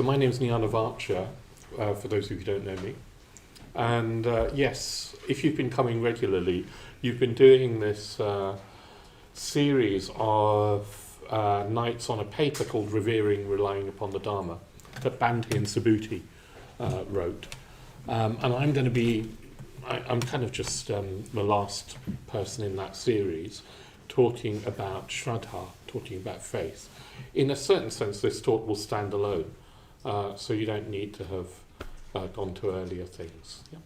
My name is Jnanavaca, for those of you who don't know me. And yes, if you've been coming regularly, you've been doing this series of nights on a paper called Revering, Relying Upon the Dharma, that Bhante and Subhuti wrote. And I'm going to be, I'm kind of just the last person in that series talking about Shraddha, talking about faith. In a certain sense, this talk will stand alone. So you don't need to have gone to earlier things. Yeah.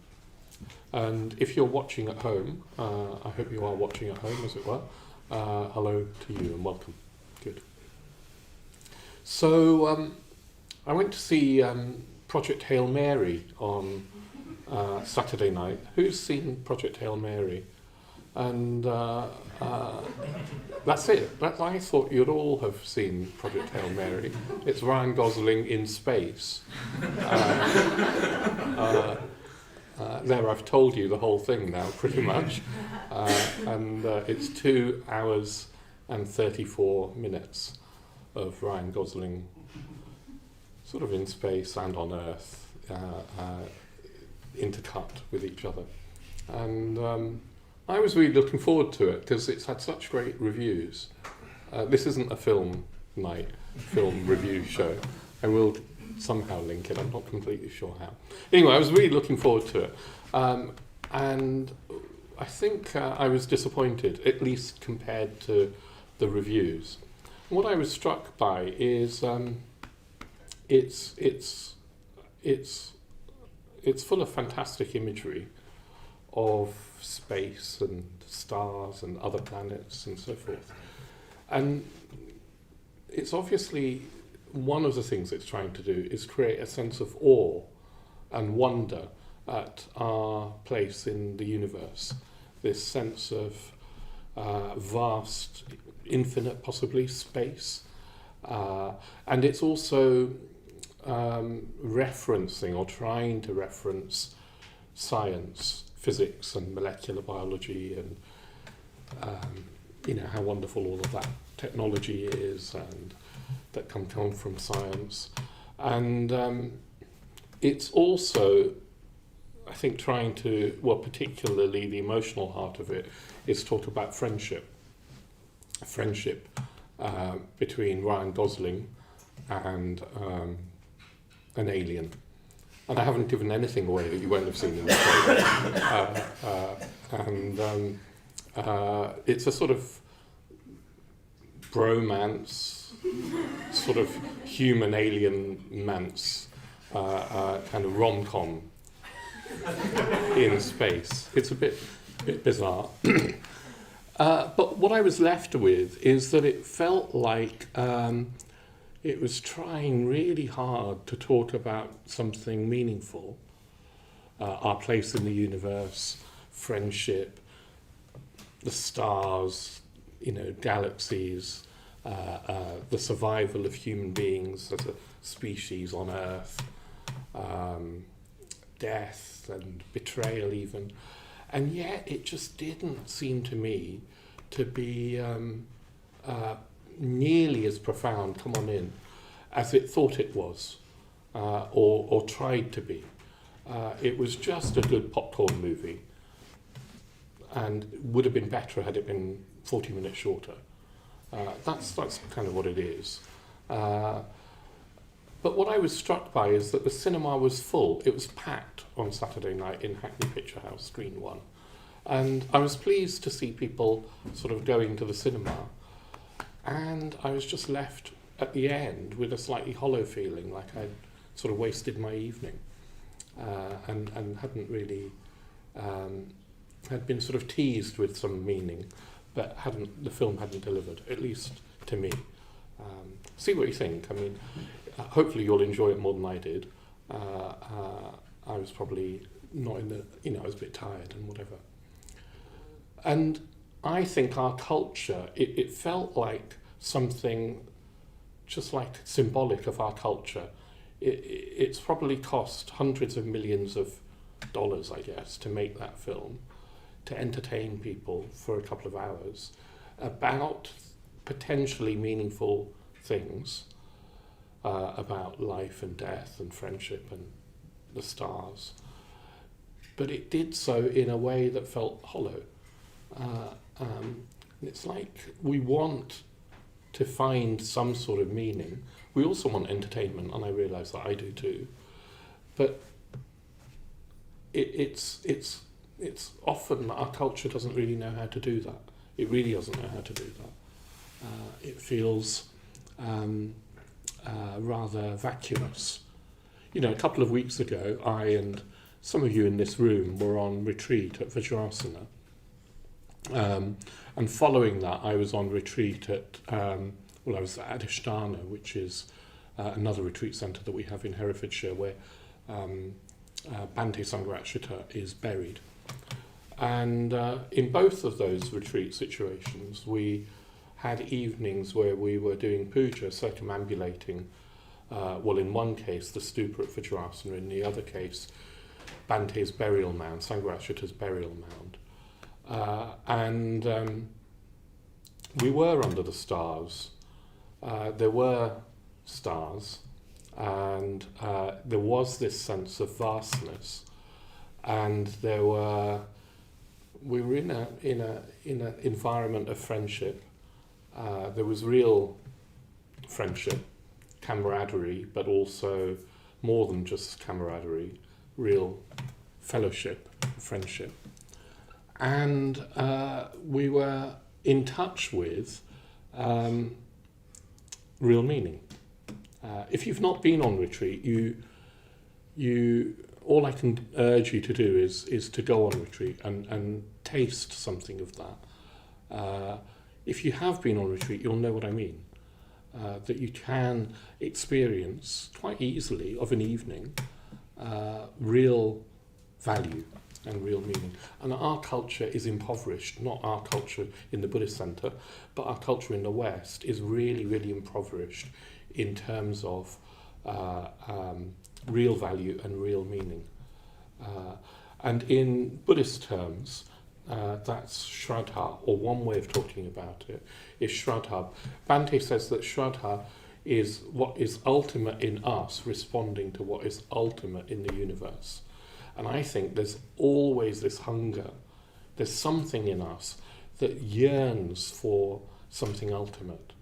And if you're watching at home, I hope you are watching at home, as it were, hello to you and welcome. Good. So I went to see Project Hail Mary on Saturday night. Who's seen Project Hail Mary? And that's it. I thought you'd all have seen Project Hail Mary. It's Ryan Gosling in space. There, I've told you the whole thing now, pretty much. And it's 2 hours and 34 minutes of Ryan Gosling sort of in space and on Earth, intercut with each other. And I was really looking forward to it because it's had such great reviews. This isn't a film night, film review show. I will somehow link it, I'm not completely sure how. Anyway, I was really looking forward to it. And I think I was disappointed, at least compared to the reviews. What I was struck by is it's full of fantastic imagery of space and stars and other planets and so forth. And it's obviously one of the things it's trying to do is create a sense of awe and wonder at our place in the universe. This sense of vast, infinite, possibly, space. And it's also referencing or trying to reference science, physics and molecular biology and how wonderful all of that technology is and that come from science. And it's also, I think, trying to, well, particularly the emotional heart of it is talk about friendship. Friendship between Ryan Gosling and an alien. And I haven't given anything away that you won't have seen in the trailer. It's a sort of bromance, sort of human-alien-mance, kind of rom-com in space. It's a bit bizarre. But what I was left with is that it felt like it was trying really hard to talk about something meaningful, our place in the universe, friendship, the stars, galaxies, the survival of human beings as a species on Earth, death and betrayal even. And yet it just didn't seem to me to be nearly as profound, come on in, as it thought it was, or tried to be. It was just a good popcorn movie, and would have been better had it been 40 minutes shorter. That's kind of what it is. But what I was struck by is that the cinema was full. It was packed on Saturday night in Hackney Picture House, Screen 1. And I was pleased to see people sort of going to the cinema. And I was just left at the end with a slightly hollow feeling, like I'd sort of wasted my evening and hadn't really, had been sort of teased with some meaning, but the film hadn't delivered, at least to me. See what you think. I mean, hopefully you'll enjoy it more than I did. I was probably not in the, I was a bit tired and whatever. And I think our culture, it felt like something just like symbolic of our culture. It's probably cost hundreds of millions of dollars, I guess, to make that film, to entertain people for a couple of hours about potentially meaningful things. about life and death and friendship and the stars. But it did so in a way that felt hollow. It's like we want to find some sort of meaning. We also want entertainment, and I realise that I do too. But it's often that our culture doesn't really know how to do that. It really doesn't know how to do that. It feels rather vacuous. You know, a couple of weeks ago, I and some of you in this room were on retreat at Vajrasana. And following that, I was on retreat at, I was at Adhisthana, which is another retreat centre that we have in Herefordshire, where Bhante Sangharakshita is buried. And in both of those retreat situations, we had evenings where we were doing puja, circumambulating, in one case, the stupa at Vajrasana, in the other case, Bhante's burial mound, Sangharakshita's burial mound. And we were under the stars. There were stars, and there was this sense of vastness, and we were in an environment of friendship. There was real friendship, camaraderie, but also more than just camaraderie, real fellowship, friendship. And we were in touch with real meaning. If you've not been on retreat, you all I can urge you to do is to go on retreat and taste something of that. If you have been on retreat, you'll know what I mean. That you can experience quite easily of an evening real value and real meaning. And our culture is impoverished, not our culture in the Buddhist centre, but our culture in the West is really, really impoverished in terms of real value and real meaning. And in Buddhist terms, that's Shraddha, or one way of talking about it is Shraddha. Bhante says that Shraddha is what is ultimate in us responding to what is ultimate in the universe. And I think there's always this hunger. There's something in us that yearns for something ultimate.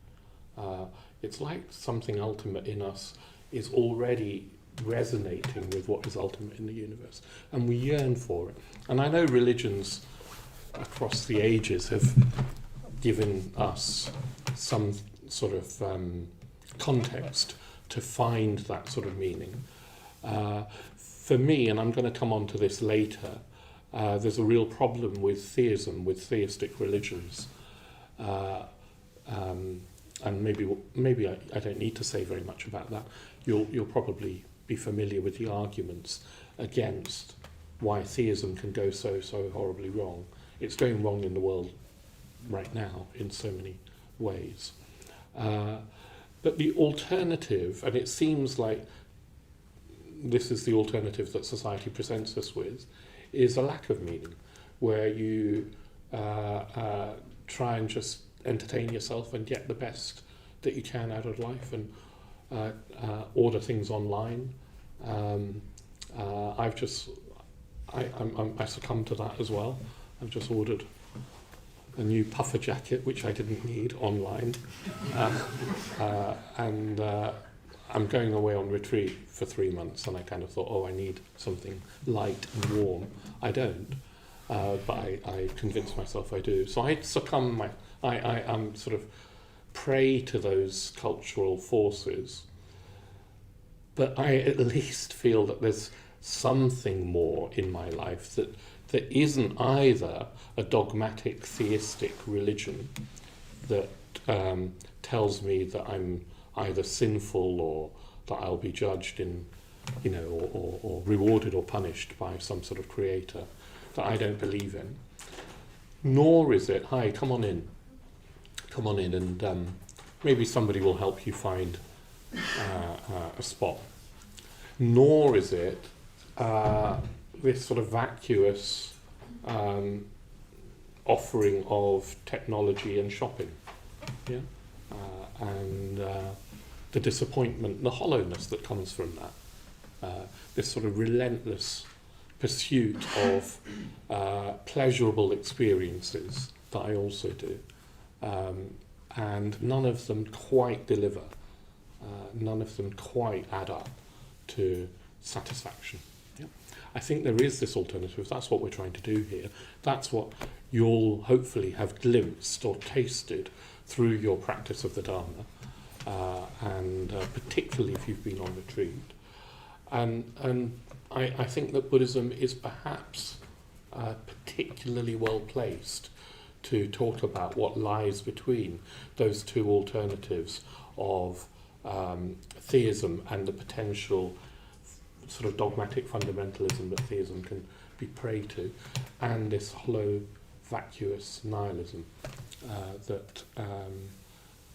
It's like something ultimate in us is already resonating with what is ultimate in the universe. And we yearn for it. And I know religions across the ages have given us some sort of context to find that sort of meaning. For me, and I'm going to come on to this later, there's a real problem with theism, with theistic religions. And maybe I don't need to say very much about that. You'll probably be familiar with the arguments against why theism can go so horribly wrong. It's going wrong in the world right now in so many ways. But the alternative, and it seems like this is the alternative that society presents us with, is a lack of meaning, where you try and just entertain yourself and get the best that you can out of life, and order things online. I succumbed to that as well. I've just ordered a new puffer jacket, which I didn't need, online, and I'm going away on retreat for 3 months, and I kind of thought, I need something light and warm. I don't, but I convinced myself I do. So I succumb. I'm sort of prey to those cultural forces, but I at least feel that there's something more in my life that isn't either a dogmatic theistic religion that tells me that I'm either sinful or that I'll be judged in, or rewarded or punished by some sort of creator that I don't believe in. Nor is it, hi, come on in, and maybe somebody will help you find a spot. Nor is it this sort of vacuous offering of technology and shopping. Yeah? the disappointment, the hollowness that comes from that. This sort of relentless pursuit of pleasurable experiences that I also do. And none of them quite deliver. None of them quite add up to satisfaction. Yep. I think there is this alternative. That's what we're trying to do here. That's what you'll hopefully have glimpsed or tasted through your practice of the Dharma, and particularly if you've been on retreat. And I think that Buddhism is perhaps particularly well placed to talk about what lies between those two alternatives of theism and the potential sort of dogmatic fundamentalism that theism can be prey to, and this hollow, vacuous nihilism that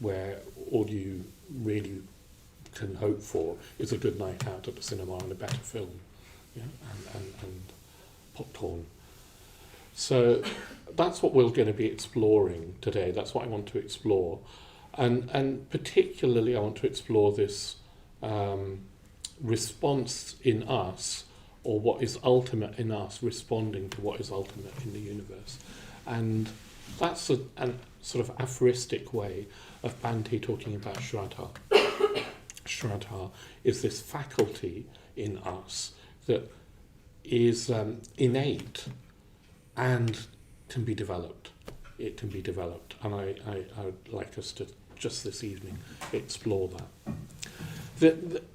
where all you really can hope for is a good night out at the cinema and a better film, yeah, and popcorn. So that's what we're going to be exploring today. That's what I want to explore. And particularly I want to explore this response in us, or what is ultimate in us responding to what is ultimate in the universe. And that's a sort of aphoristic way of Bhante talking about Shraddha. Shraddha is this faculty in us that is innate and can be developed. It can be developed. And I would like us to, just this evening, explore that.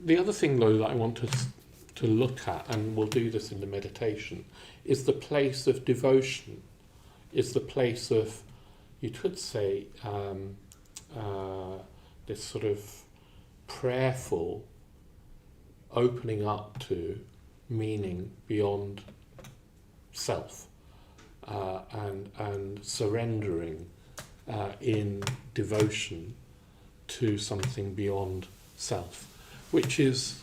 The other thing, though, that I want to look at, and we'll do this in the meditation, is the place of devotion, is the place of, you could say, this sort of prayerful opening up to meaning beyond self, and surrendering in devotion to something beyond self, which is,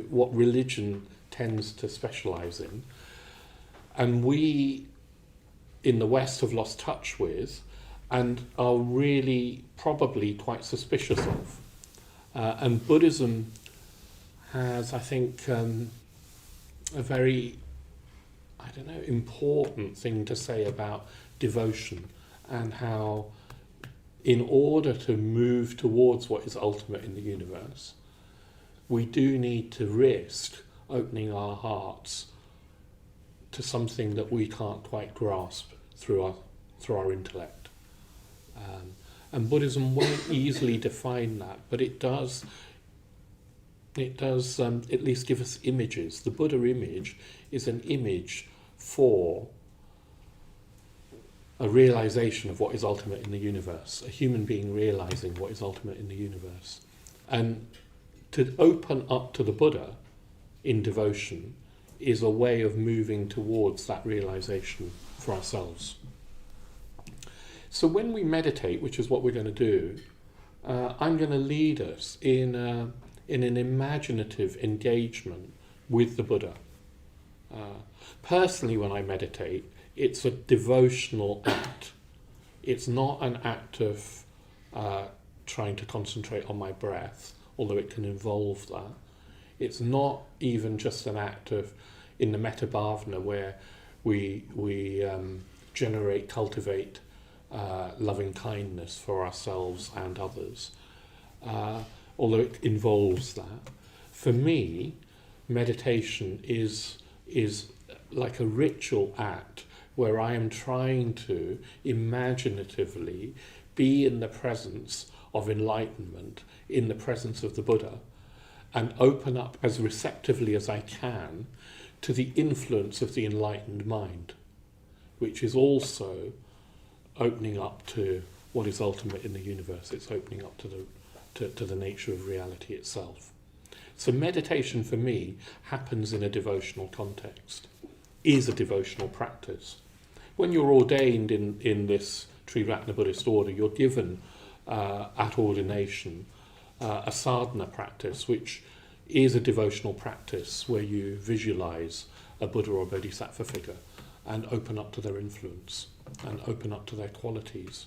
what religion tends to specialize in, and we in the West have lost touch with and are really probably quite suspicious of. And Buddhism has, I think, a very, important thing to say about devotion, and how in order to move towards what is ultimate in the universe, we do need to risk opening our hearts to something that we can't quite grasp through our intellect. And Buddhism won't easily define that, but it does at least give us images. The Buddha image is an image for a realization of what is ultimate in the universe, a human being realizing what is ultimate in the universe. And to open up to the Buddha in devotion is a way of moving towards that realization for ourselves. So when we meditate, which is what we're going to do, I'm going to lead us in an imaginative engagement with the Buddha. Personally, when I meditate, it's a devotional act. It's not an act of trying to concentrate on my breath, although it can involve that. It's not even just an act of, in the metta bhavana, where we cultivate loving kindness for ourselves and others, although it involves that. For me, meditation is like a ritual act where I am trying to imaginatively be in the presence of enlightenment, in the presence of the Buddha, and open up as receptively as I can to the influence of the enlightened mind, which is also opening up to what is ultimate in the universe. It's opening up to the nature of reality itself. So meditation for me happens in a devotional context, is a devotional practice. When you're ordained in this Triratna Buddhist order, you're given at ordination a sadhana practice, which is a devotional practice where you visualize a Buddha or Bodhisattva figure and open up to their influence and open up to their qualities,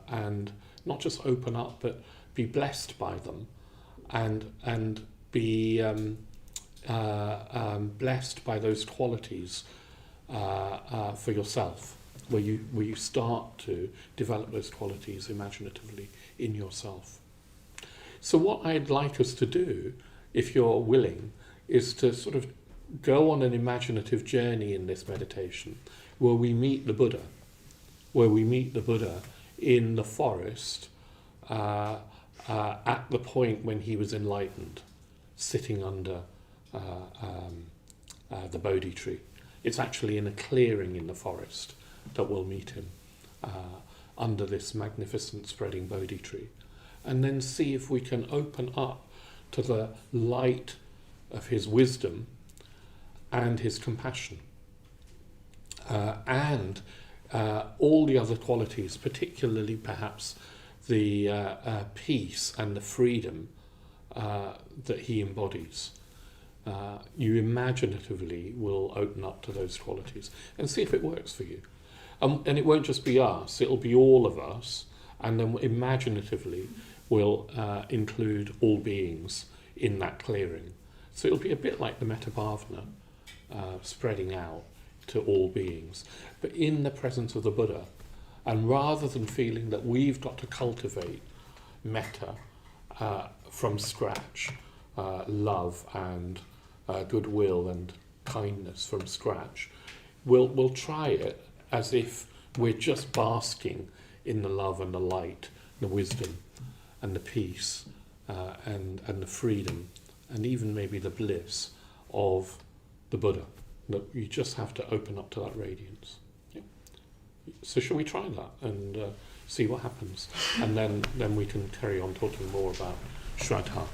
and not just open up but be blessed by them, and be blessed by those qualities for yourself, where you start to develop those qualities imaginatively in yourself. So what I'd like us to do, if you're willing, is to sort of go on an imaginative journey in this meditation where we meet the Buddha, in the forest at the point when he was enlightened, sitting under the Bodhi tree. It's actually in a clearing in the forest that we'll meet him, under this magnificent spreading Bodhi tree. And then see if we can open up to the light of his wisdom and his compassion. And all the other qualities, particularly perhaps the peace and the freedom that he embodies. You imaginatively will open up to those qualities and see if it works for you. And it won't just be us, it'll be all of us, and then imaginatively we'll include all beings in that clearing. So it'll be a bit like the Metta Bhavana, spreading out to all beings, but in the presence of the Buddha. And rather than feeling that we've got to cultivate metta from scratch, love and goodwill and kindness from scratch, we'll try it as if we're just basking in the love and the light, the wisdom and the peace and the freedom and even maybe the bliss of the Buddha. That you just have to open up to that radiance. Yeah. So shall we try that and see what happens? And then we can carry on talking more about Shraddha.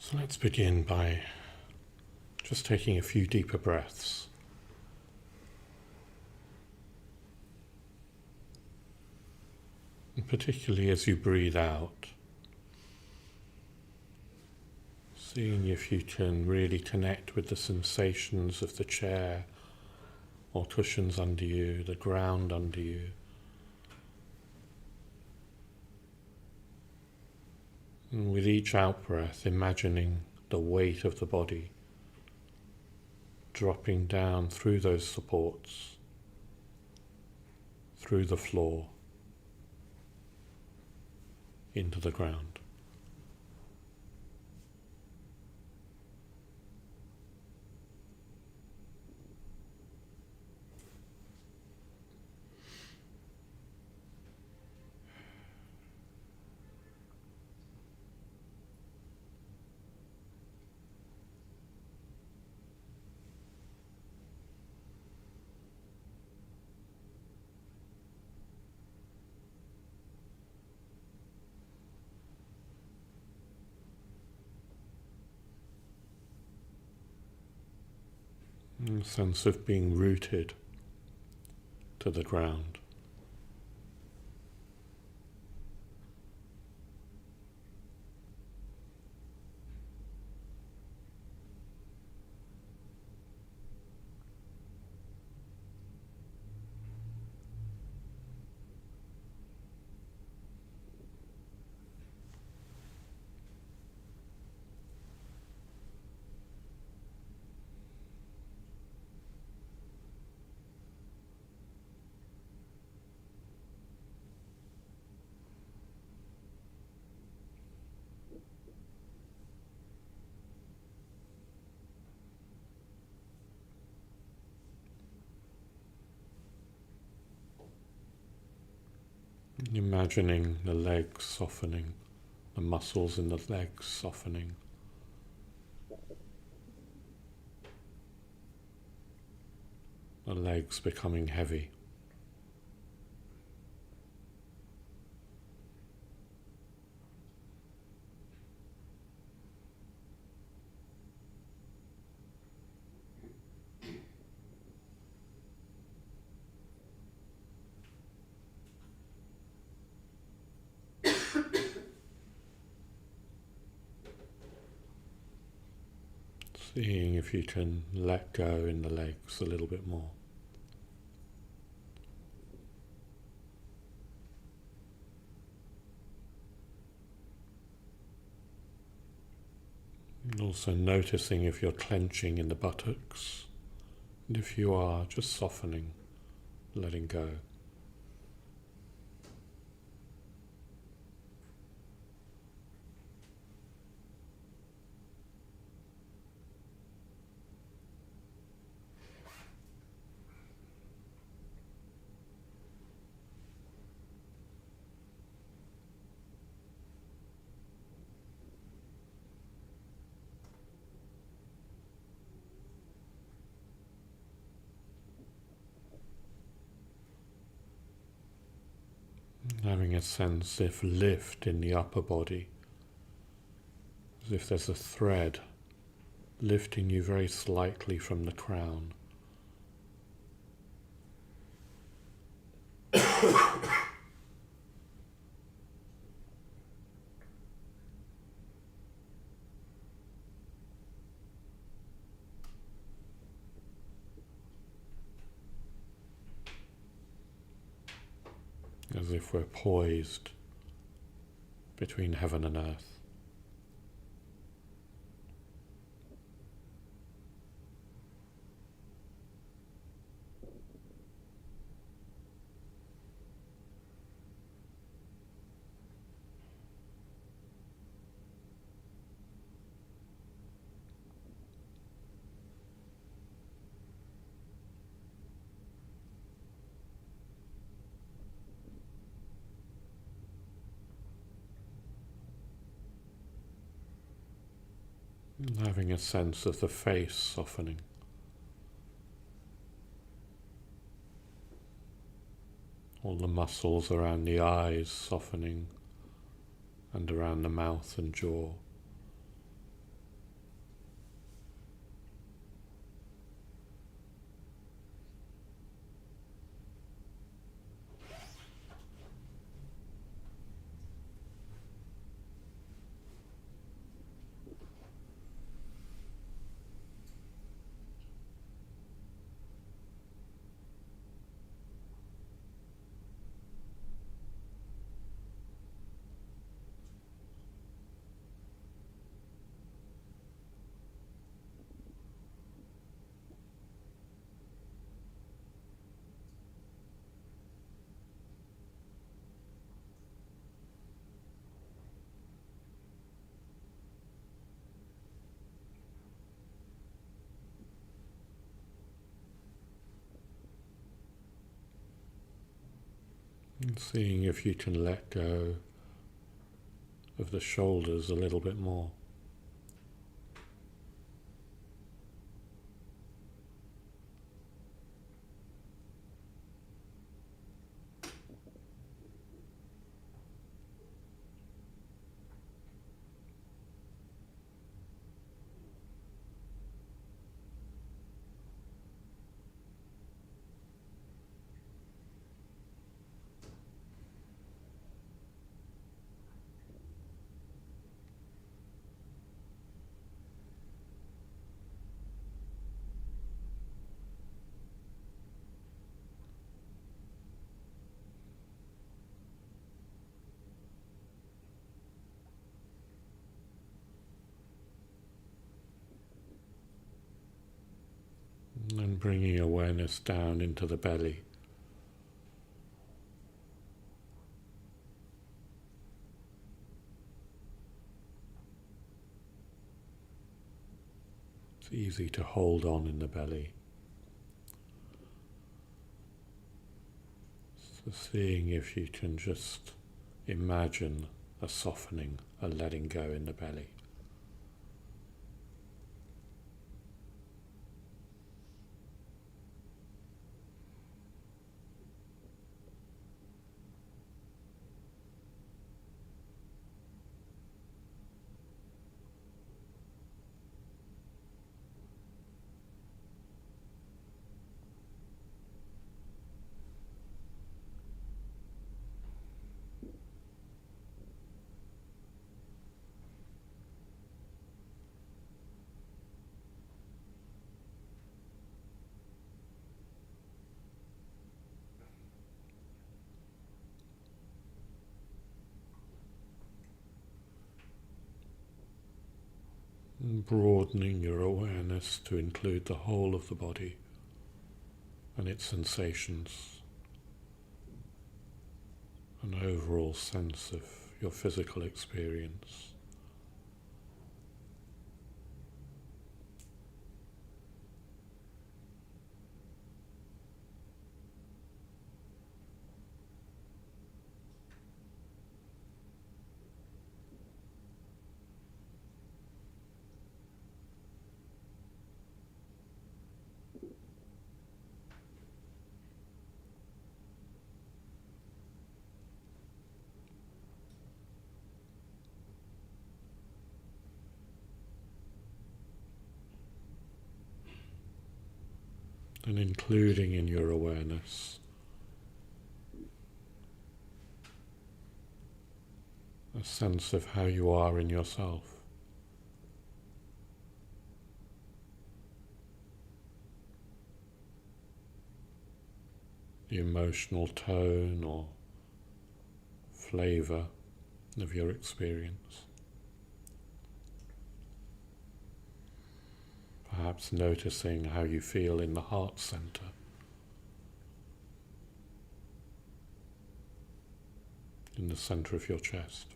So let's begin by just taking a few deeper breaths. And particularly as you breathe out, seeing if you can really connect with the sensations of the chair or cushions under you, the ground under you. And with each out-breath, imagining the weight of the body dropping down through those supports, through the floor, into the ground. A sense of being rooted to the ground. Imagining the legs softening. the muscles in the legs softening. The legs becoming heavy. Seeing if you can let go in the legs a little bit more. And also noticing if you're clenching in the buttocks, and if you are, just softening, letting go. Having a sense of lift in the upper body, as if there's a thread lifting you very slightly from the crown. As if we're poised between heaven and earth. And having a sense of the face softening. All the muscles around the eyes softening and around the mouth and jaw. And seeing if you can let go of the shoulders a little bit more. And bringing awareness down into the belly. It's easy to hold on in the belly. So seeing if you can just imagine a softening, a letting go in the belly. And broadening your awareness to include the whole of the body and its sensations, an overall sense of your physical experience. And including in your awareness a sense of how you are in yourself. The emotional tone or flavour of your experience. Perhaps noticing how you feel in the heart center. In the center of your chest.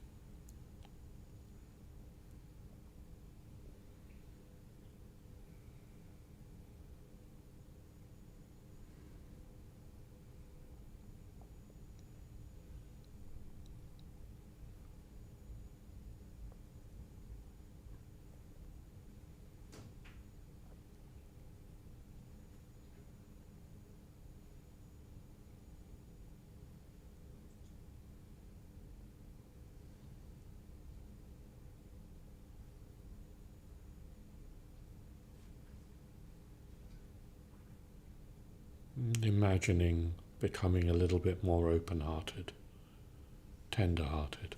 Imagining becoming a little bit more open-hearted, tender-hearted.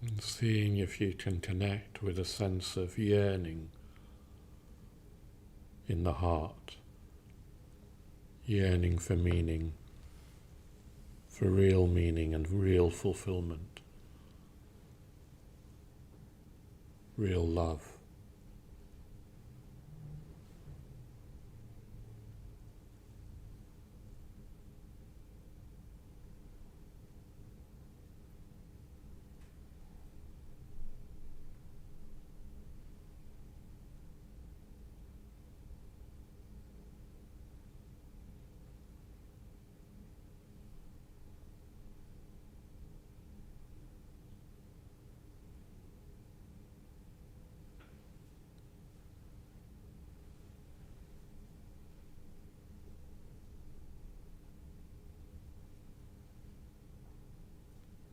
And seeing if you can connect with a sense of yearning in the heart, yearning for meaning, for real meaning and real fulfillment, real love.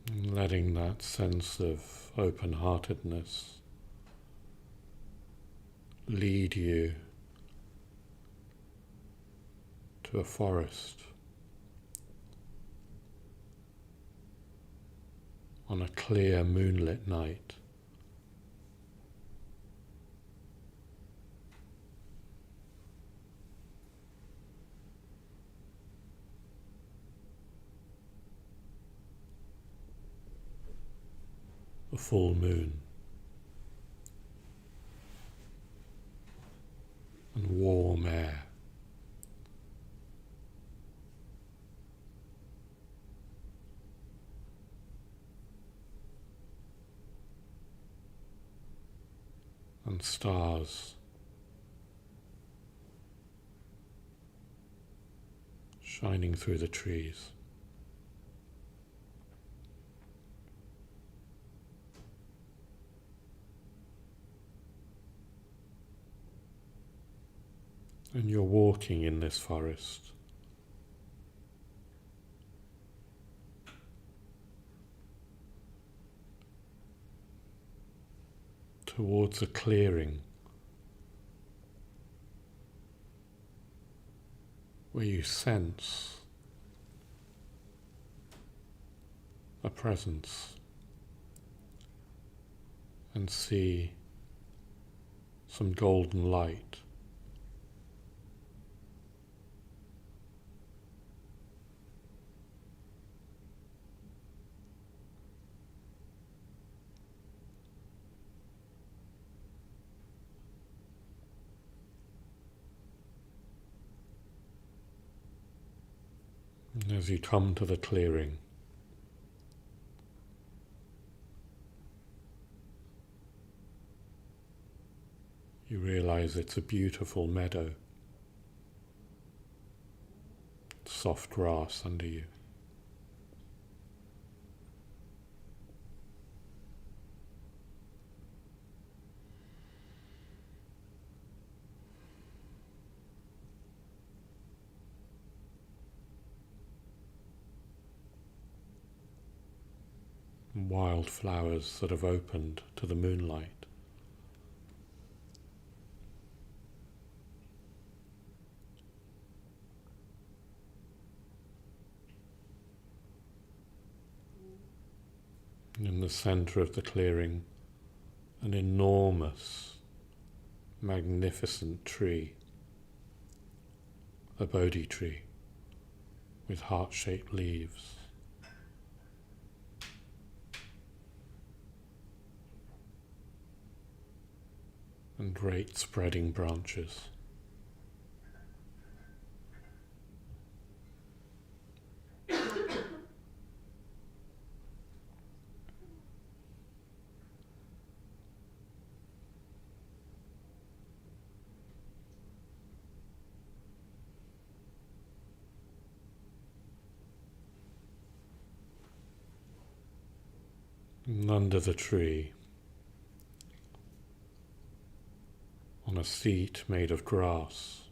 And letting that sense of open-heartedness lead you to a forest, on a clear moonlit night. A full moon and warm air. And stars shining through the trees. And you're walking in this forest. Towards a clearing where you sense a presence and see some golden light. And as you come to the clearing, you realize it's a beautiful meadow, soft grass under you. Wild flowers that have opened to the moonlight. In the center of the clearing, an enormous, magnificent tree, a Bodhi tree with heart-shaped leaves. And great spreading branches. And under the tree, on a seat made of grass,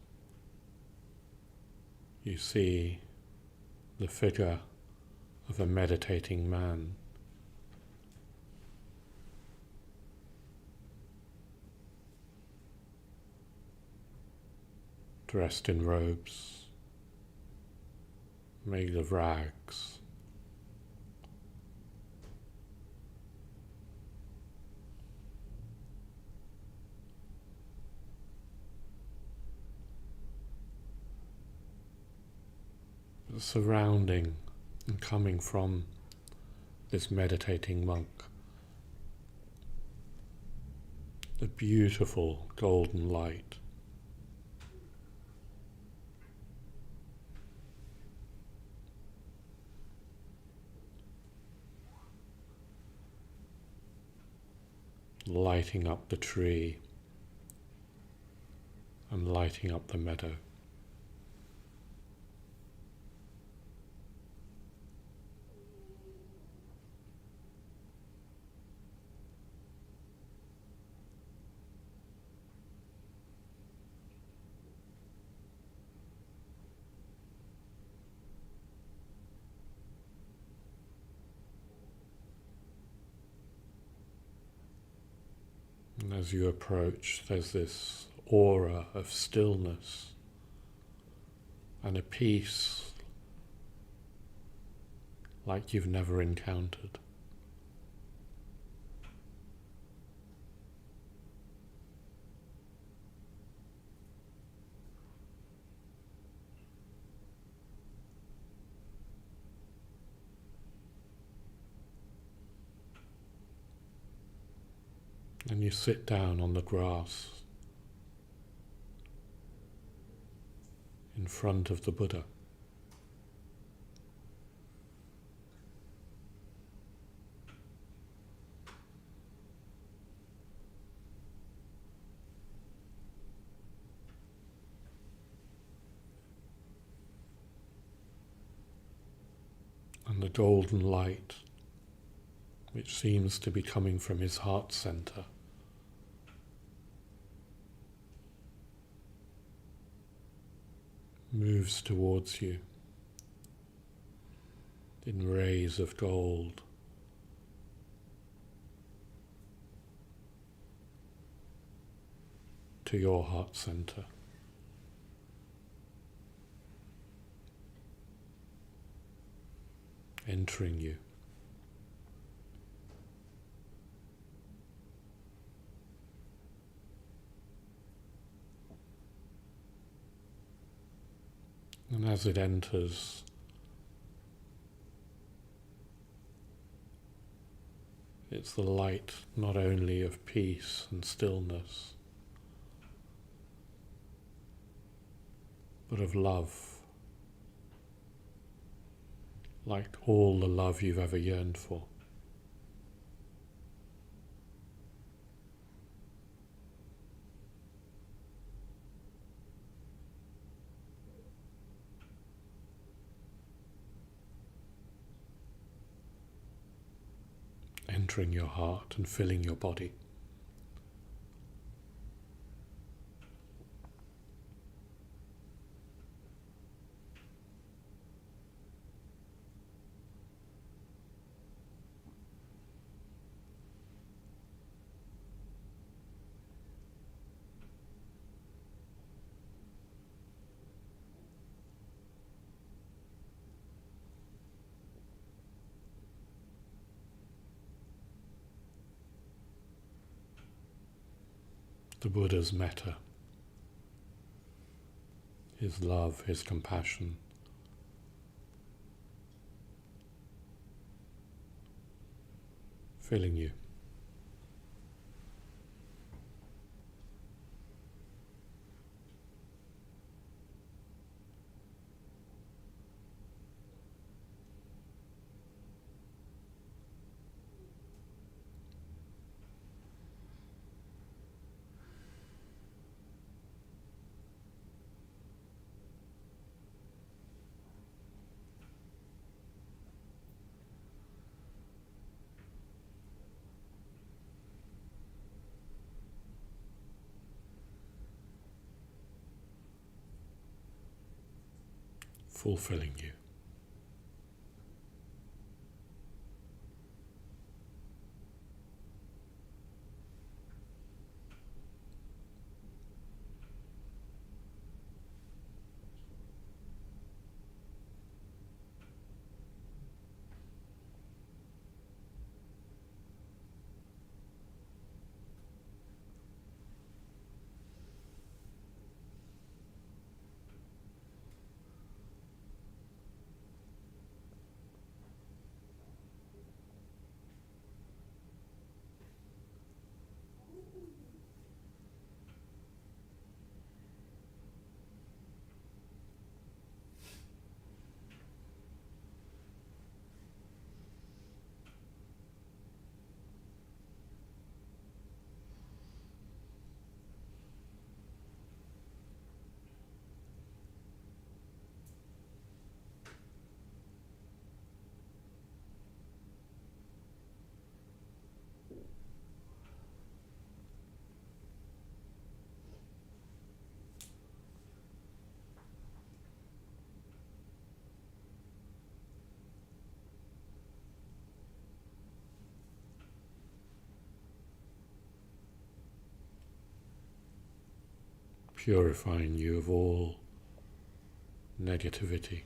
you see the figure of a meditating man. Dressed in robes made of rags. Surrounding and coming from this meditating monk, the beautiful golden light. Lighting up the tree and lighting up the meadow. And as you approach, there's this aura of stillness and a peace like you've never encountered. And you sit down on the grass in front of the Buddha. And the golden light, which seems to be coming from his heart center, moves towards you in rays of gold. To your heart center. Entering you. And as it enters, it's the light not only of peace and stillness, but of love, like all the love you've ever yearned for. Entering your heart and filling your body. The Buddha's metta, his love, his compassion, filling you. Fulfilling you. Purifying you of all negativity.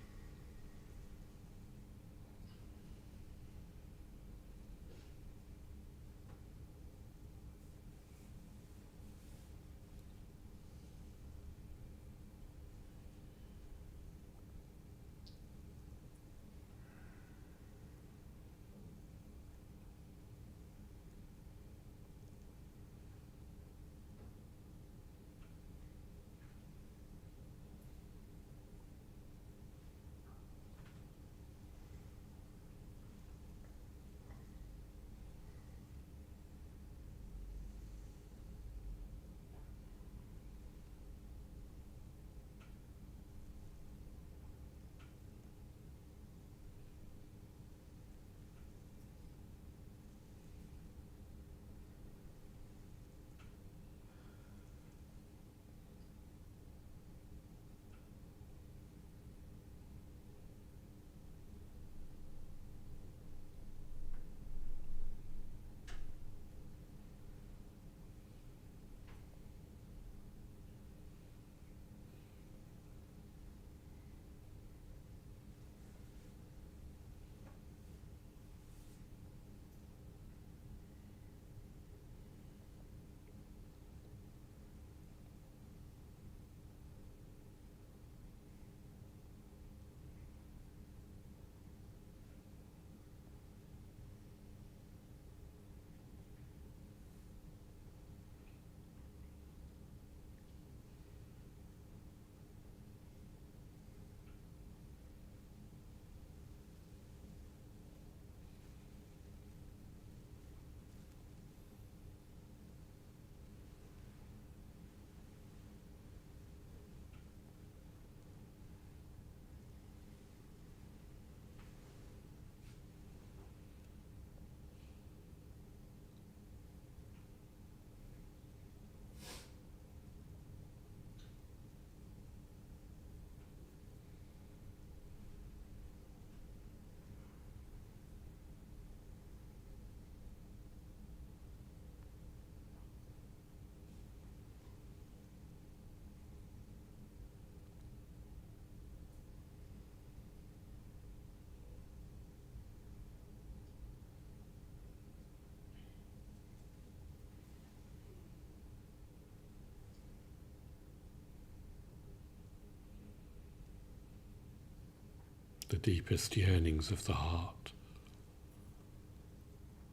the deepest yearnings of the heart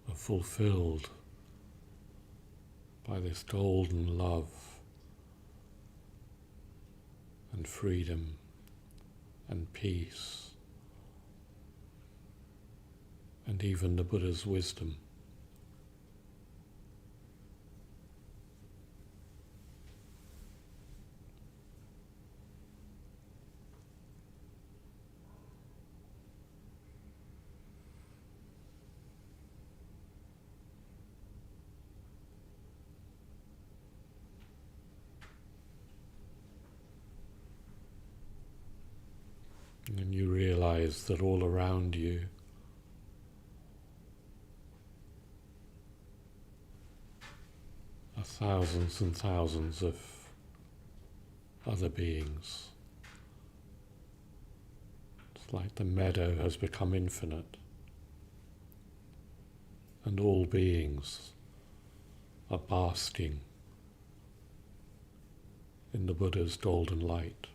are fulfilled by this golden love and freedom and peace, and even the Buddha's wisdom. And you realize that all around you are thousands and thousands of other beings. It's like the meadow has become infinite, and all beings are basking in the Buddha's golden light.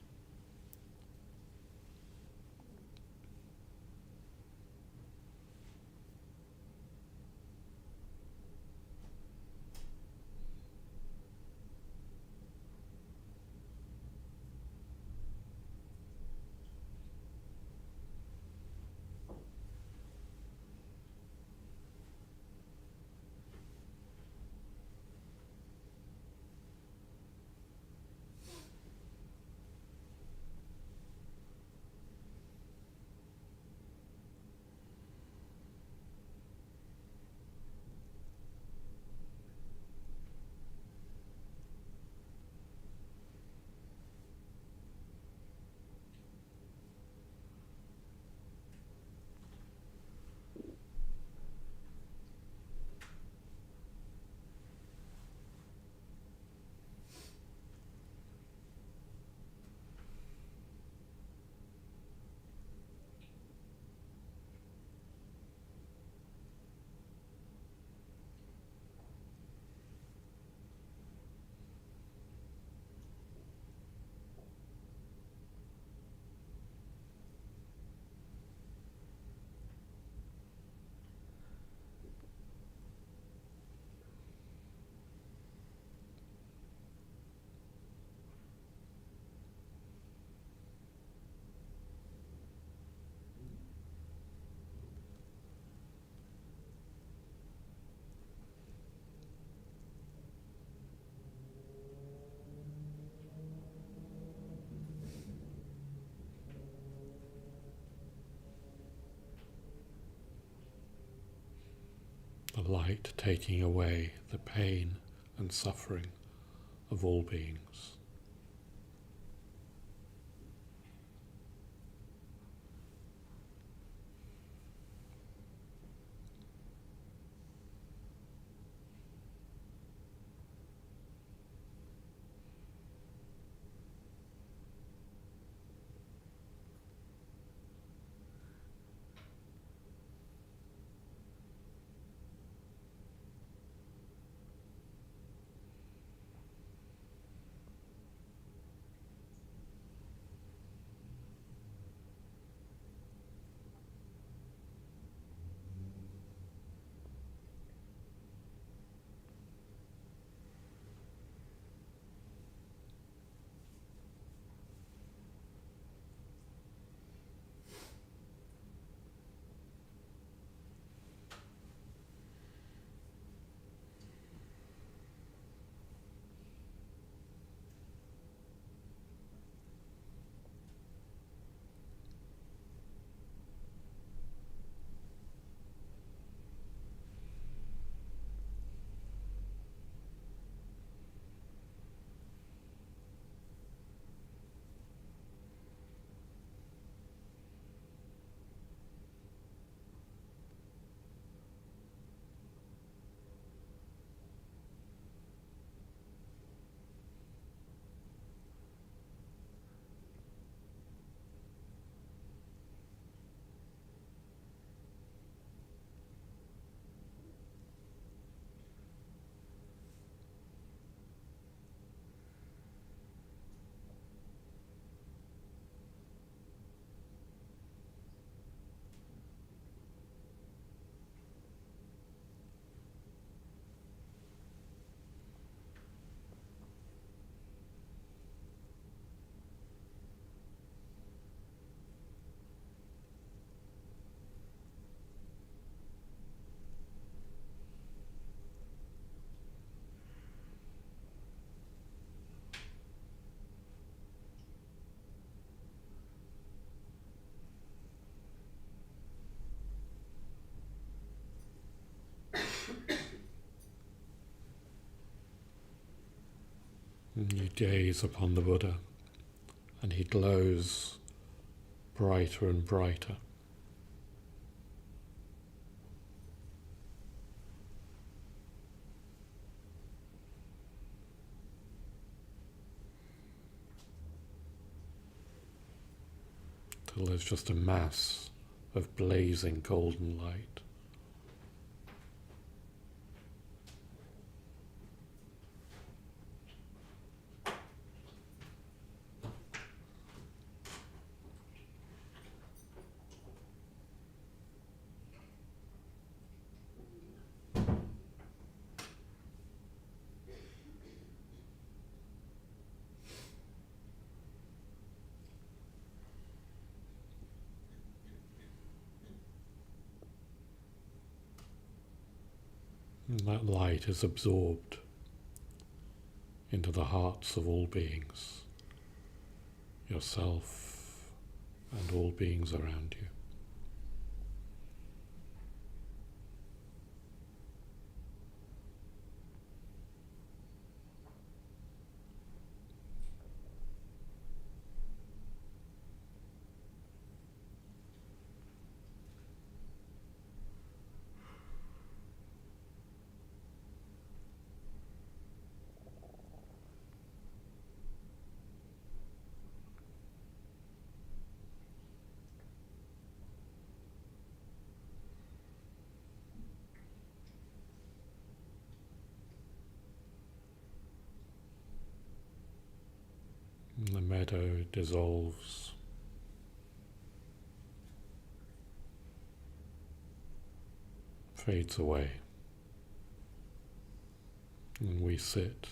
The light taking away the pain and suffering of all beings. And you gaze upon the Buddha, and he glows brighter and brighter. Till there's just a mass of blazing golden light. And that light is absorbed into the hearts of all beings, yourself and all beings around you. And the meadow dissolves. Fades away. And we sit,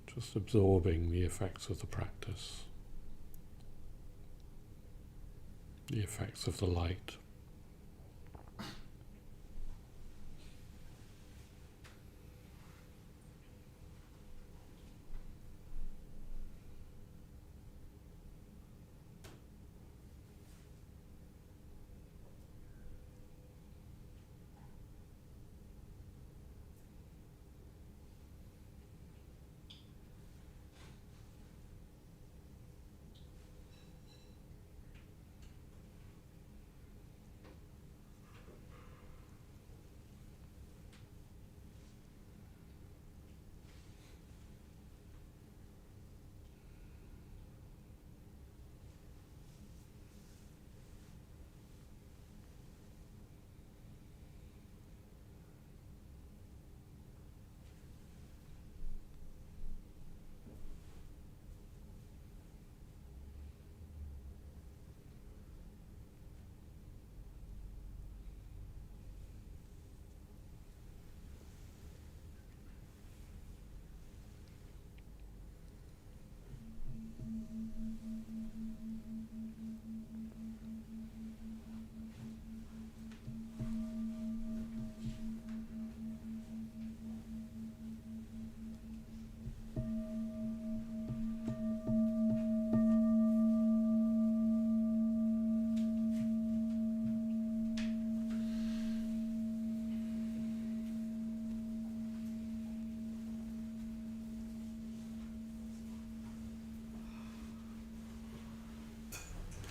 just absorbing the effects of the practice, the effects of the light.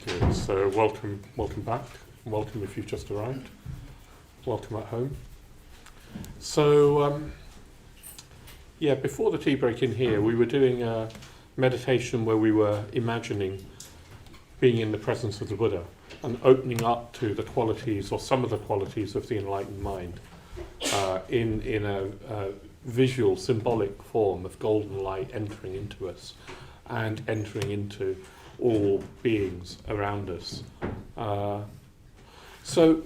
Good. So welcome back. Welcome if you've just arrived. Welcome at home. So, before the tea break in here, we were doing a meditation where we were imagining being in the presence of the Buddha and opening up to the qualities or some of the qualities of the enlightened mind in a visual, symbolic form of golden light entering into us and entering into all beings around us. So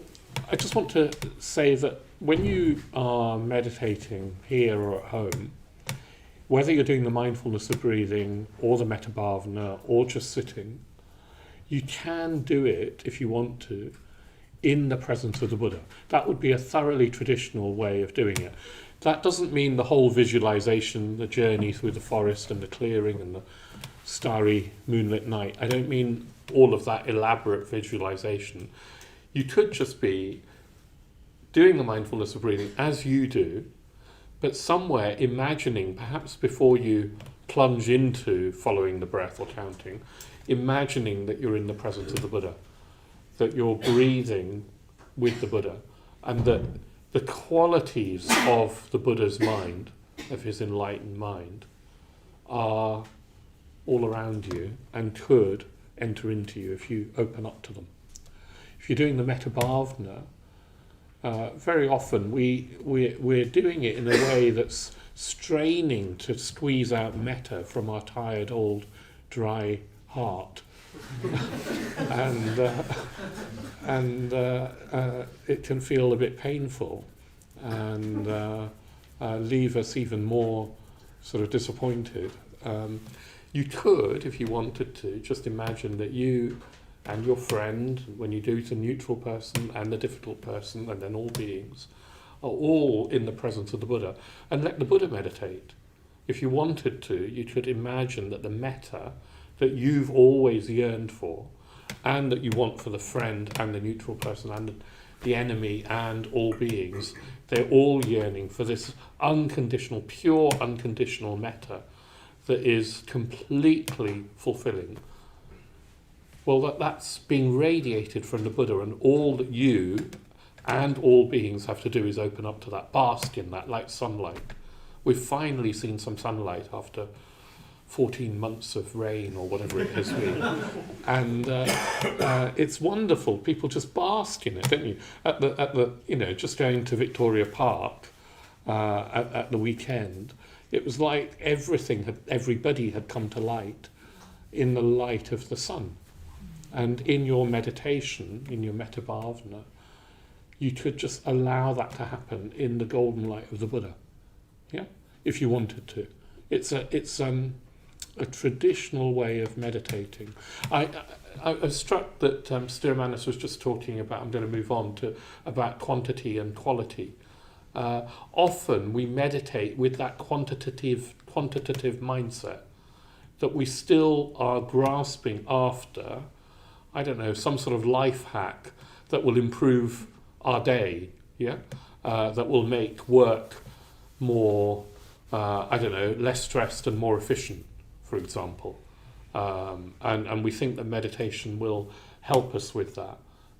I just want to say that when you are meditating here or at home, whether you're doing the mindfulness of breathing or the metta bhavana or just sitting, you can do it, if you want to, in the presence of the Buddha. That would be a thoroughly traditional way of doing it. That doesn't mean the whole visualization, the journey through the forest and the clearing and the starry moonlit night. I don't mean all of that elaborate visualization. You could just be doing the mindfulness of breathing as you do, but somewhere imagining, perhaps before you plunge into following the breath or counting, imagining that you're in the presence of the Buddha, that you're breathing with the Buddha, and that the qualities of the Buddha's mind, of his enlightened mind, are all around you and could enter into you if you open up to them. If you're doing the metta bhavana, very often we're doing it in a way that's straining to squeeze out metta from our tired old dry heart. and it can feel a bit painful and leave us even more sort of disappointed. You could, if you wanted to, just imagine that you and your friend, when you do the neutral person and the difficult person, and then all beings, are all in the presence of the Buddha, and let the Buddha meditate. If you wanted to, you could imagine that the metta that you've always yearned for, and that you want for the friend and the neutral person and the enemy and all beings, they're all yearning for this unconditional, pure unconditional metta that is completely fulfilling. Well, that's being radiated from the Buddha, and all that you and all beings have to do is open up to that, bask in that, like sunlight. We've finally seen some sunlight after 14 months of rain or whatever it has been. And it's wonderful. People just bask in it, don't you? At the just going to Victoria Park at the weekend, it was like everybody had come to light in the light of the sun. And in your meditation, in your metta bhavana, you could just allow that to happen in the golden light of the Buddha. Yeah, if you wanted to. It's a traditional way of meditating. I was struck that Stiramanis was just talking about, I'm going to move on to, about quantity and quality. Often we meditate with that quantitative mindset, that we still are grasping after, I don't know, some sort of life hack that will improve our day, yeah, that will make work more, less stressed and more efficient, for example. And we think that meditation will help us with that.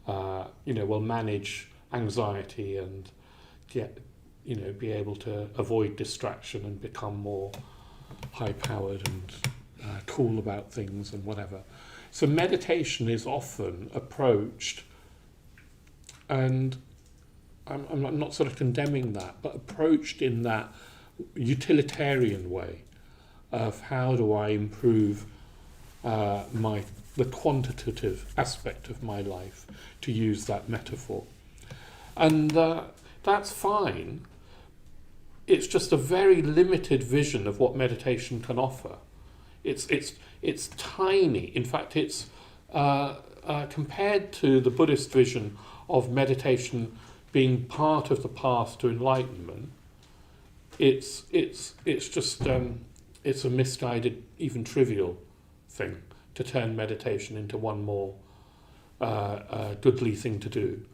Will manage anxiety and be able to avoid distraction and become more high-powered and cool about things and whatever. So meditation is often approached, and I'm not sort of condemning that, but approached in that utilitarian way of how do I improve the quantitative aspect of my life, to use that metaphor. And that's fine. It's just a very limited vision of what meditation can offer. It's tiny. In fact, it's compared to the Buddhist vision of meditation being part of the path to enlightenment. It's just it's a misguided, even trivial thing to turn meditation into one more goodly thing to do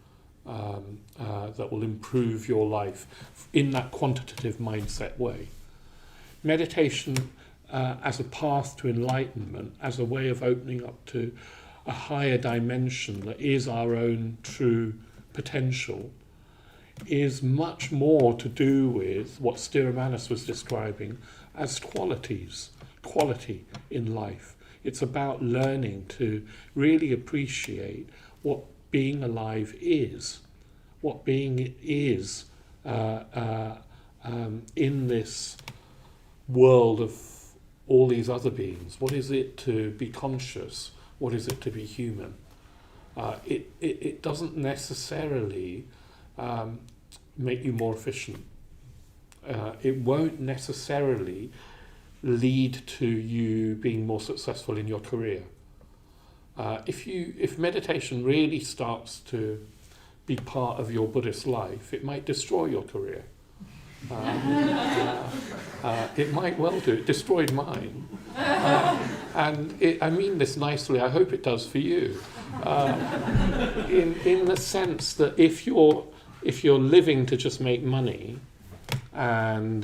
that will improve your life in that quantitative mindset way. Meditation as a path to enlightenment, as a way of opening up to a higher dimension that is our own true potential, is much more to do with what Stiramanis was describing as quality in life. It's about learning to really appreciate what being alive is, what being is in this world of all these other beings. What is it to be conscious? What is it to be human? It doesn't necessarily make you more efficient. It won't necessarily lead to you being more successful in your career. If meditation really starts to be part of your Buddhist life, it might destroy your career. It might well do. It destroyed mine. I mean this nicely. I hope it does for you. In the sense that if you're living to just make money, and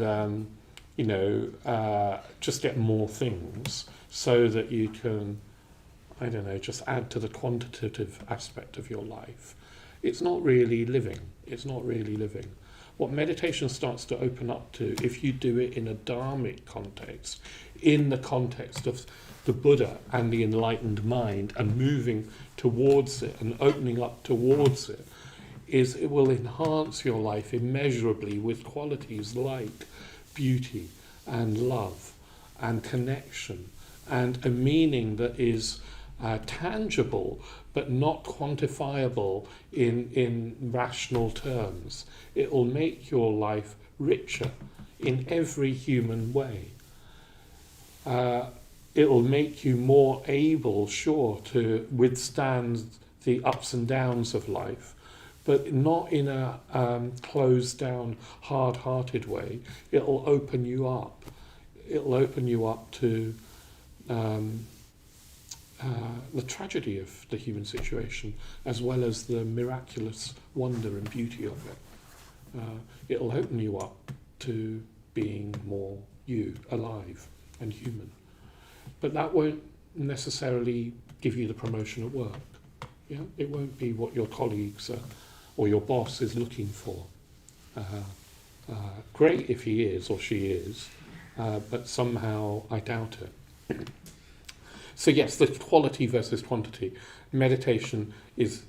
just get more things so that you can, I don't know, just add to the quantitative aspect of your life. It's not really living. It's not really living. What meditation starts to open up to, if you do it in a dharmic context, in the context of the Buddha and the enlightened mind, and moving towards it and opening up towards it, is it will enhance your life immeasurably with qualities like beauty and love and connection and a meaning that is tangible but not quantifiable in rational terms. It will make your life richer in every human way. It will make you more able, sure, to withstand the ups and downs of life, but not in a closed down, hard-hearted way. It will open you up. It will open you up to the tragedy of the human situation, as well as the miraculous wonder and beauty of it. It'll open you up to being more you, alive and human. But that won't necessarily give you the promotion at work. Yeah? It won't be what your colleagues or your boss is looking for. Great if he is or she is, but somehow I doubt it. So yes, the quality versus quantity. Meditation is,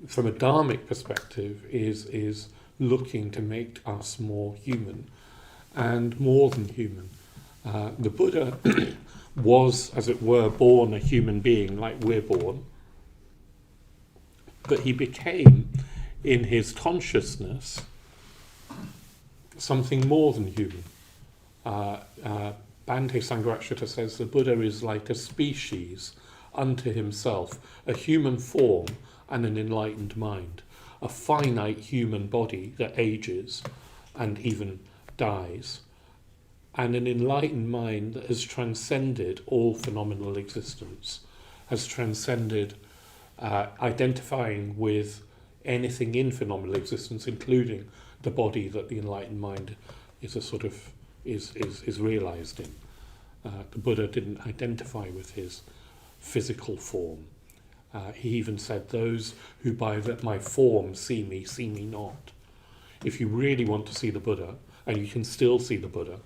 from a dharmic perspective, is looking to make us more human and more than human. The Buddha was, as it were, born a human being like we're born, but he became, in his consciousness, something more than human. Bhante Sangharakshita says the Buddha is like a species unto himself, a human form and an enlightened mind, a finite human body that ages and even dies, and an enlightened mind that has transcended all phenomenal existence, has transcended identifying with anything in phenomenal existence, including the body that the enlightened mind is a sort of is realized in. The Buddha didn't identify with his physical form. He even said, "Those who by my form see me not." If you really want to see the Buddha, and you can still see the Buddha,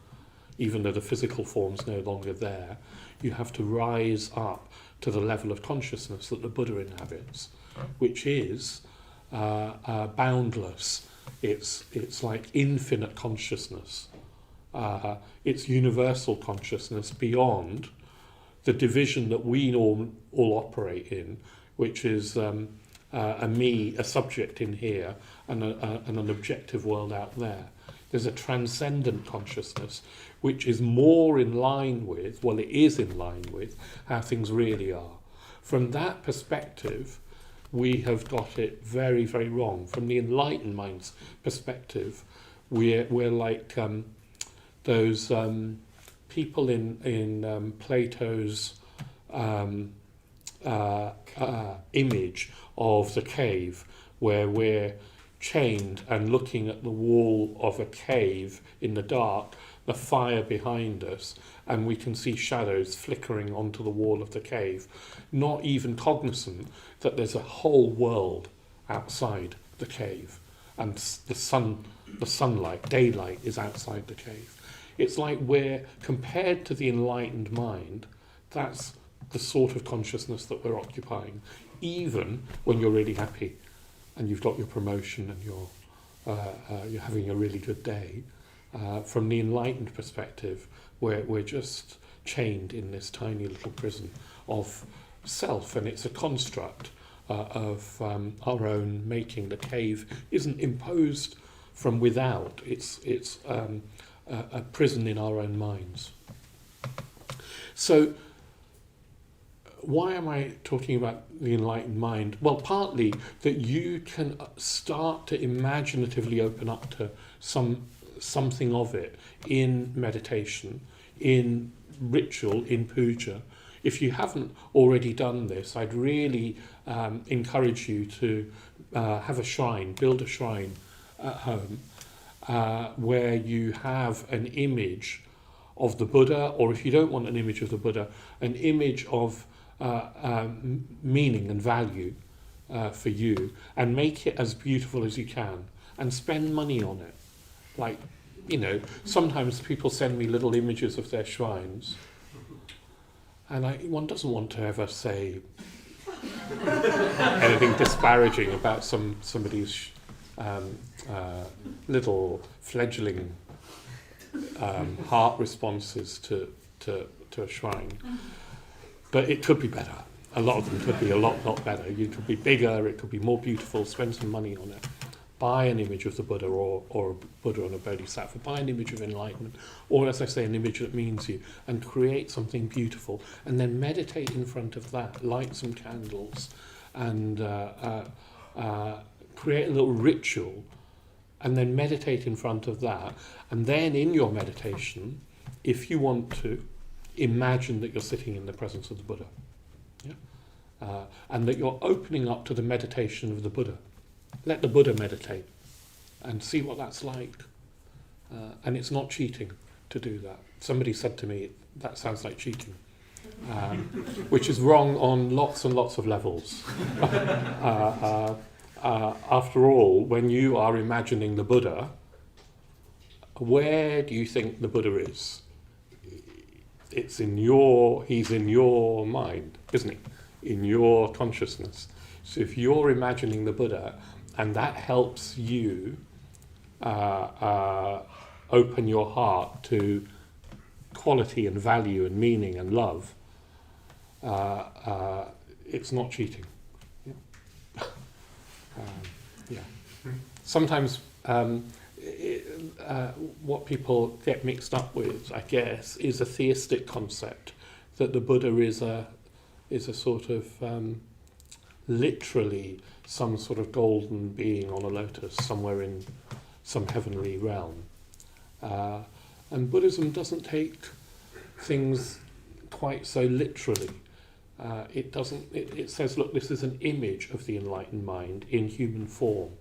even though the physical form's no longer there, you have to rise up to the level of consciousness that the Buddha inhabits, which is boundless. It's like infinite consciousness. It's universal consciousness beyond the division that we all operate in, which is a me, a subject in here, and an objective world out there. There's a transcendent consciousness which is more in line with, well, it is in line with how things really are. From that perspective, we have got it very, very wrong. From the enlightened mind's perspective, we're like those people in Plato's image of the cave, where we're chained and looking at the wall of a cave in the dark, the fire behind us, and we can see shadows flickering onto the wall of the cave, not even cognizant that there's a whole world outside the cave, and the sunlight, daylight is outside the cave. It's like we're, compared to the enlightened mind, that's the sort of consciousness that we're occupying, even when you're really happy and you've got your promotion and you're having a really good day. From the enlightened perspective, we're just chained in this tiny little prison of self, and it's a construct of our own making. The cave isn't imposed from without, it's a prison in our own minds. So why am I talking about the enlightened mind? Well, partly that you can start to imaginatively open up to something of it in meditation, in ritual, in puja. If you haven't already done this, I'd really encourage you to have a shrine, build a shrine at home, where you have an image of the Buddha, or if you don't want an image of the Buddha, an image of meaning and value for you, and make it as beautiful as you can, and spend money on it. Like, sometimes people send me little images of their shrines, and one doesn't want to ever say anything disparaging about somebody's little fledgling heart responses to a shrine. But it could be better. A lot of them could be a lot better. You could be bigger, it could be more beautiful, spend some money on it. Buy an image of the Buddha or a Buddha and a Bodhisattva. Buy an image of enlightenment, or as I say, an image that means you, and create something beautiful. And then meditate in front of that, light some candles, and create a little ritual, and then meditate in front of that. And then in your meditation, if you want to, imagine that you're sitting in the presence of the Buddha. Yeah? And that you're opening up to the meditation of the Buddha. Let the Buddha meditate and see what that's like. And it's not cheating to do that. Somebody said to me, that sounds like cheating, which is wrong on lots and lots of levels. After all, when you are imagining the Buddha, where do you think the Buddha is? He's in your mind, isn't he? In your consciousness. So if you're imagining the Buddha, and that helps you open your heart to quality and value and meaning and love, it's not cheating. Yeah. Sometimes what people get mixed up with, I guess, is a theistic concept that the Buddha is a sort of literally some sort of golden being on a lotus somewhere in some heavenly realm. And Buddhism doesn't take things quite so literally. It says, look, this is an image of the enlightened mind in human form,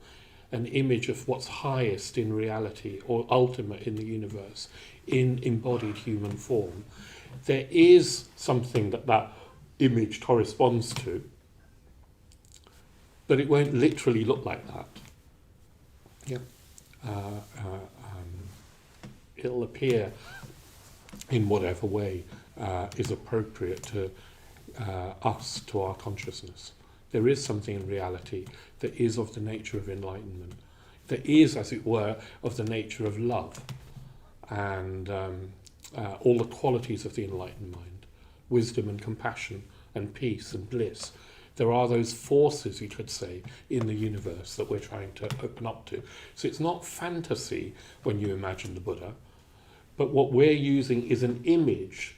an image of what's highest in reality or ultimate in the universe in embodied human form. There is something that image corresponds to, but it won't literally look like that. Yeah. It'll appear in whatever way is appropriate to us, to our consciousness. There is something in reality that is of the nature of enlightenment, that is, as it were, of the nature of love, and all the qualities of the enlightened mind, wisdom and compassion and peace and bliss. There are those forces, you could say, in the universe that we're trying to open up to. So it's not fantasy when you imagine the Buddha, but what we're using is an image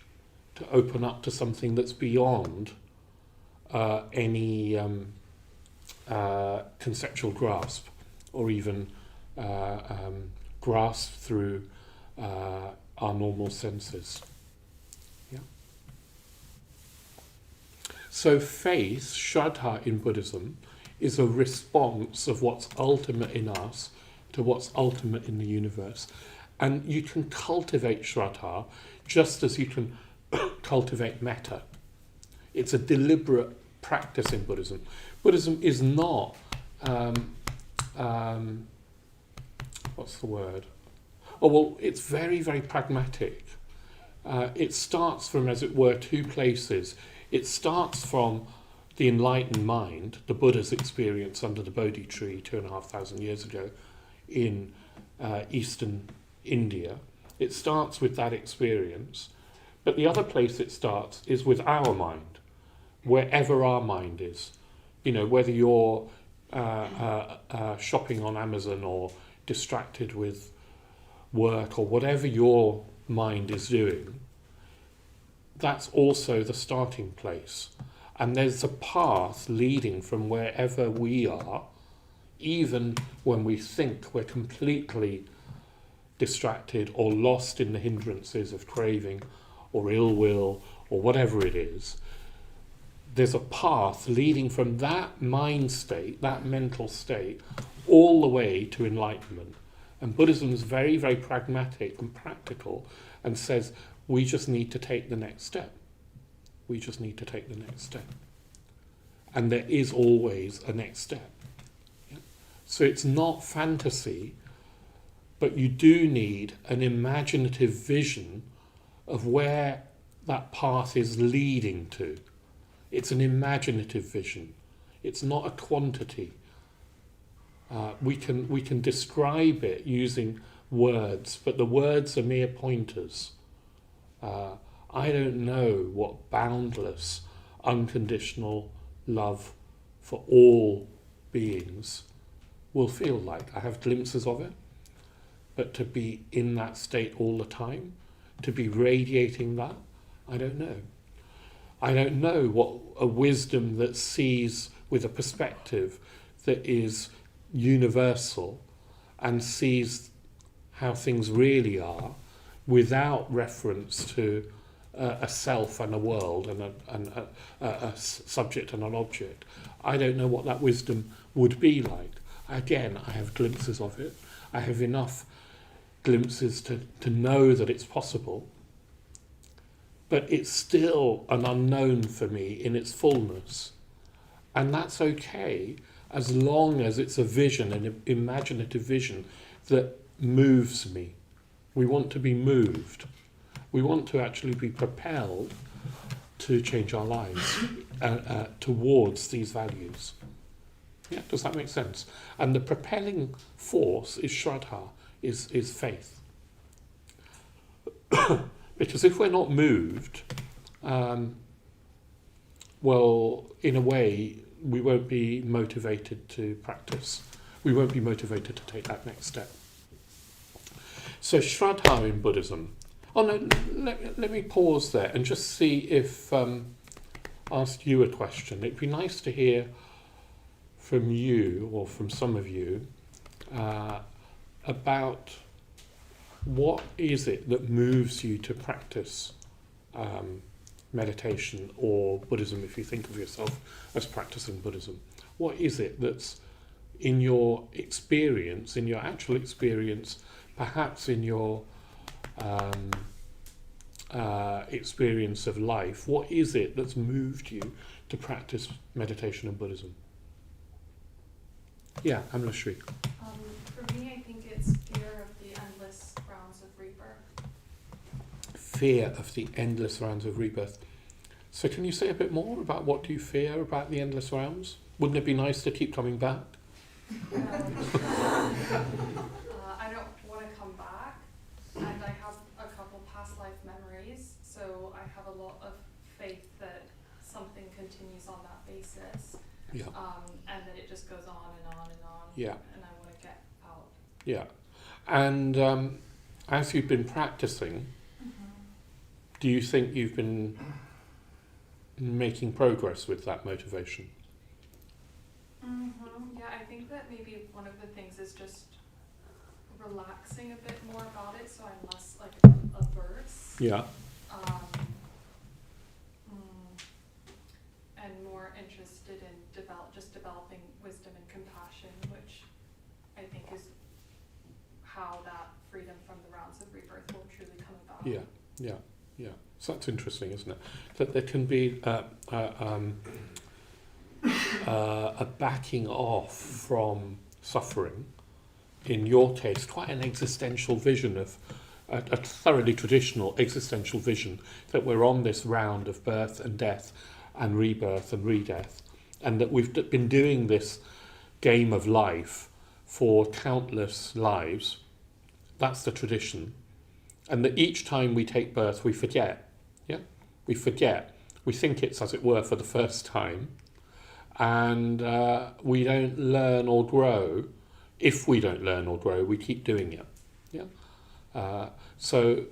to open up to something that's beyond any conceptual grasp, or even grasp through our normal senses. Yeah. So faith, Shraddha in Buddhism, is a response of what's ultimate in us to what's ultimate in the universe. And you can cultivate Shraddha just as you can cultivate metta. It's a deliberate practice in Buddhism. Buddhism is not, what's the word? Oh, well, it's very, very pragmatic. It starts from, as it were, two places. It starts from the enlightened mind, the Buddha's experience under the Bodhi tree 2,500 years ago in eastern India. It starts with that experience. But the other place it starts is with our mind, wherever our mind is. You know, whether you're shopping on Amazon or distracted with work or whatever your mind is doing, that's also the starting place. And there's a path leading from wherever we are, even when we think we're completely distracted or lost in the hindrances of craving or ill will or whatever it is. There's a path leading from that mind state, that mental state, all the way to enlightenment. And Buddhism is very, very pragmatic and practical and says we just need to take the next step. We just need to take the next step. And there is always a next step. Yeah? So it's not fantasy, but you do need an imaginative vision of where that path is leading to. It's an imaginative vision. It's not a quantity. We can describe it using words, but the words are mere pointers. I don't know what boundless, unconditional love for all beings will feel like. I have glimpses of it, but to be in that state all the time, to be radiating that, I don't know. I don't know what a wisdom that sees with a perspective that is universal and sees how things really are without reference to a self and a world and a subject and an object. I don't know what that wisdom would be like. Again, I have glimpses of it. I have enough glimpses to know that it's possible, but it's still an unknown for me in its fullness. And that's okay as long as it's a vision, an imaginative vision that moves me. We want to be moved. We want to actually be propelled to change our lives towards these values. Yeah, does that make sense? And the propelling force is Shraddha, is faith. Because if we're not moved, well, in a way, we won't be motivated to practice. We won't be motivated to take that next step. So Shraddha in Buddhism. Oh no, let me pause there and just see if ask you a question. It'd be nice to hear from you or from some of you about what is it that moves you to practice meditation or Buddhism, if you think of yourself as practicing Buddhism. What is it that's in your experience, in your actual experience, perhaps in your experience of life, what is it that's moved you to practice meditation and Buddhism? Yeah, Amlashri. For me, I think it's fear of the endless rounds of rebirth. Fear of the endless rounds of rebirth. So can you say a bit more about what do you fear about the endless rounds? Wouldn't it be nice to keep coming back? I don't want to come back, and I have a couple past life memories, so I have a lot of faith that something continues on that basis. Yeah. And then it just goes on and on and on. Yeah. And I want to get out. Yeah. And as you've been practicing, do you think you've been making progress with that motivation? Yeah, I think that maybe one of the things is just relaxing a bit more about it, so I'm less like averse. Yeah. And more interested in developing wisdom and compassion, which I think is how that freedom from the rounds of rebirth will truly come about. Yeah. So that's interesting, isn't it? That there can be a backing off from suffering. In your case, quite an existential vision of a thoroughly traditional existential vision that we're on this round of birth and death and rebirth and re-death, and that we've been doing this game of life for countless lives. That's the tradition. And that each time we take birth, we forget. Yeah, we forget. We think it's, as it were, for the first time, and we don't learn or grow. If we don't learn or grow, we keep doing it. Yeah. So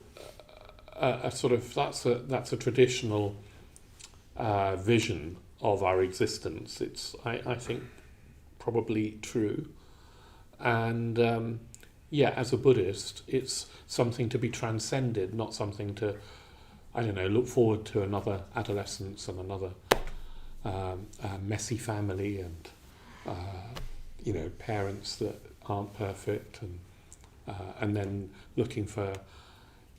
a sort of that's a traditional vision of our existence. It's I think probably true, and yeah, as a Buddhist, it's something to be transcended, not something to, I don't know, look forward to another adolescence and another messy family and, you know, parents that aren't perfect and and then looking for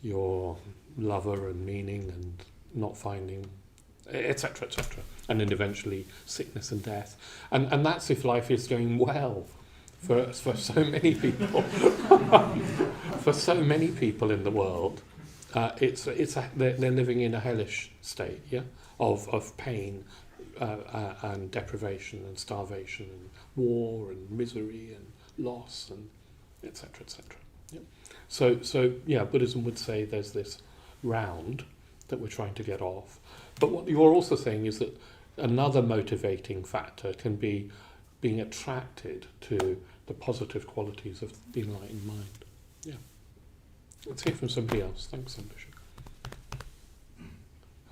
your lover and meaning and not finding, etc., etc., and then eventually sickness and death, and that's if life is going well for so many people. For so many people in the world, they're living in a hellish state, yeah, of pain and deprivation and starvation and war and misery and loss and etc., etc. Yeah. So yeah, Buddhism would say there's this round that we're trying to get off. But what you're also saying is that another motivating factor can be being attracted to the positive qualities of the enlightened mind. Yeah. Let's hear from somebody else. Thanks, Bishop.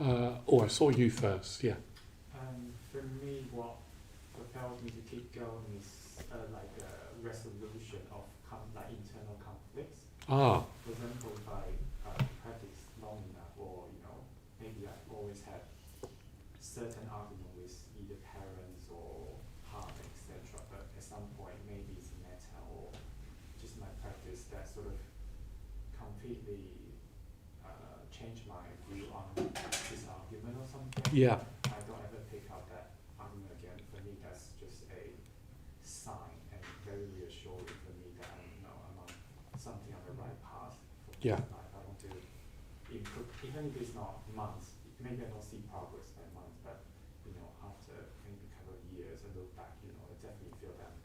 I saw you first. Yeah. For me, what propels me to keep going is like a resolution of like internal conflicts. Ah. For example, if I practice long enough, or maybe I've always had certain argument with either parents or partner, etc. But at some point, maybe it's metta or just my practice that sort of completely change my view on this argument or something. Yeah. I don't ever pick up that argument again. For me, that's just a sign and very reassuring for me that I'm on something on the right path for Yeah. my life. I want to improve, even if it's not months. Maybe I don't see progress by months, but after maybe a couple of years, I look back, I definitely feel that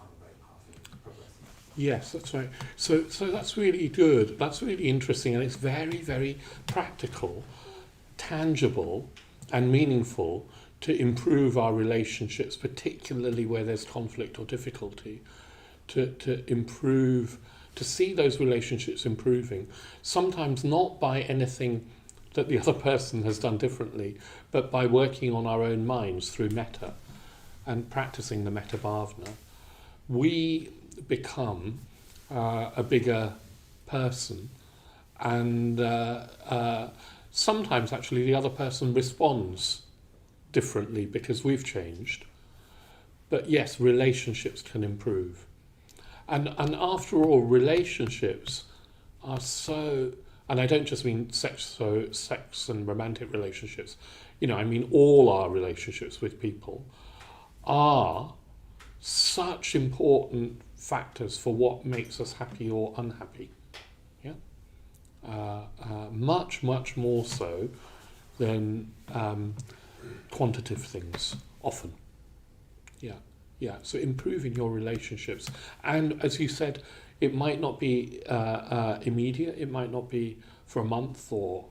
I'm on the right path and progressing. Yes, that's right. So that's really good. That's really interesting, and it's very, very practical, tangible, and meaningful to improve our relationships, particularly where there's conflict or difficulty. To improve, to see those relationships improving. Sometimes not by anything that the other person has done differently, but by working on our own minds through metta and practicing the metta bhavana, we become a bigger person, and sometimes actually the other person responds differently because we've changed. But yes, relationships can improve. And after all, relationships are so, and I don't just mean sex and romantic relationships, I mean all our relationships with people are such important factors for what makes us happy or unhappy. Yeah, much more so than quantitative things often. Yeah. So improving your relationships, and as you said, it might not be immediate. It might not be for a month, or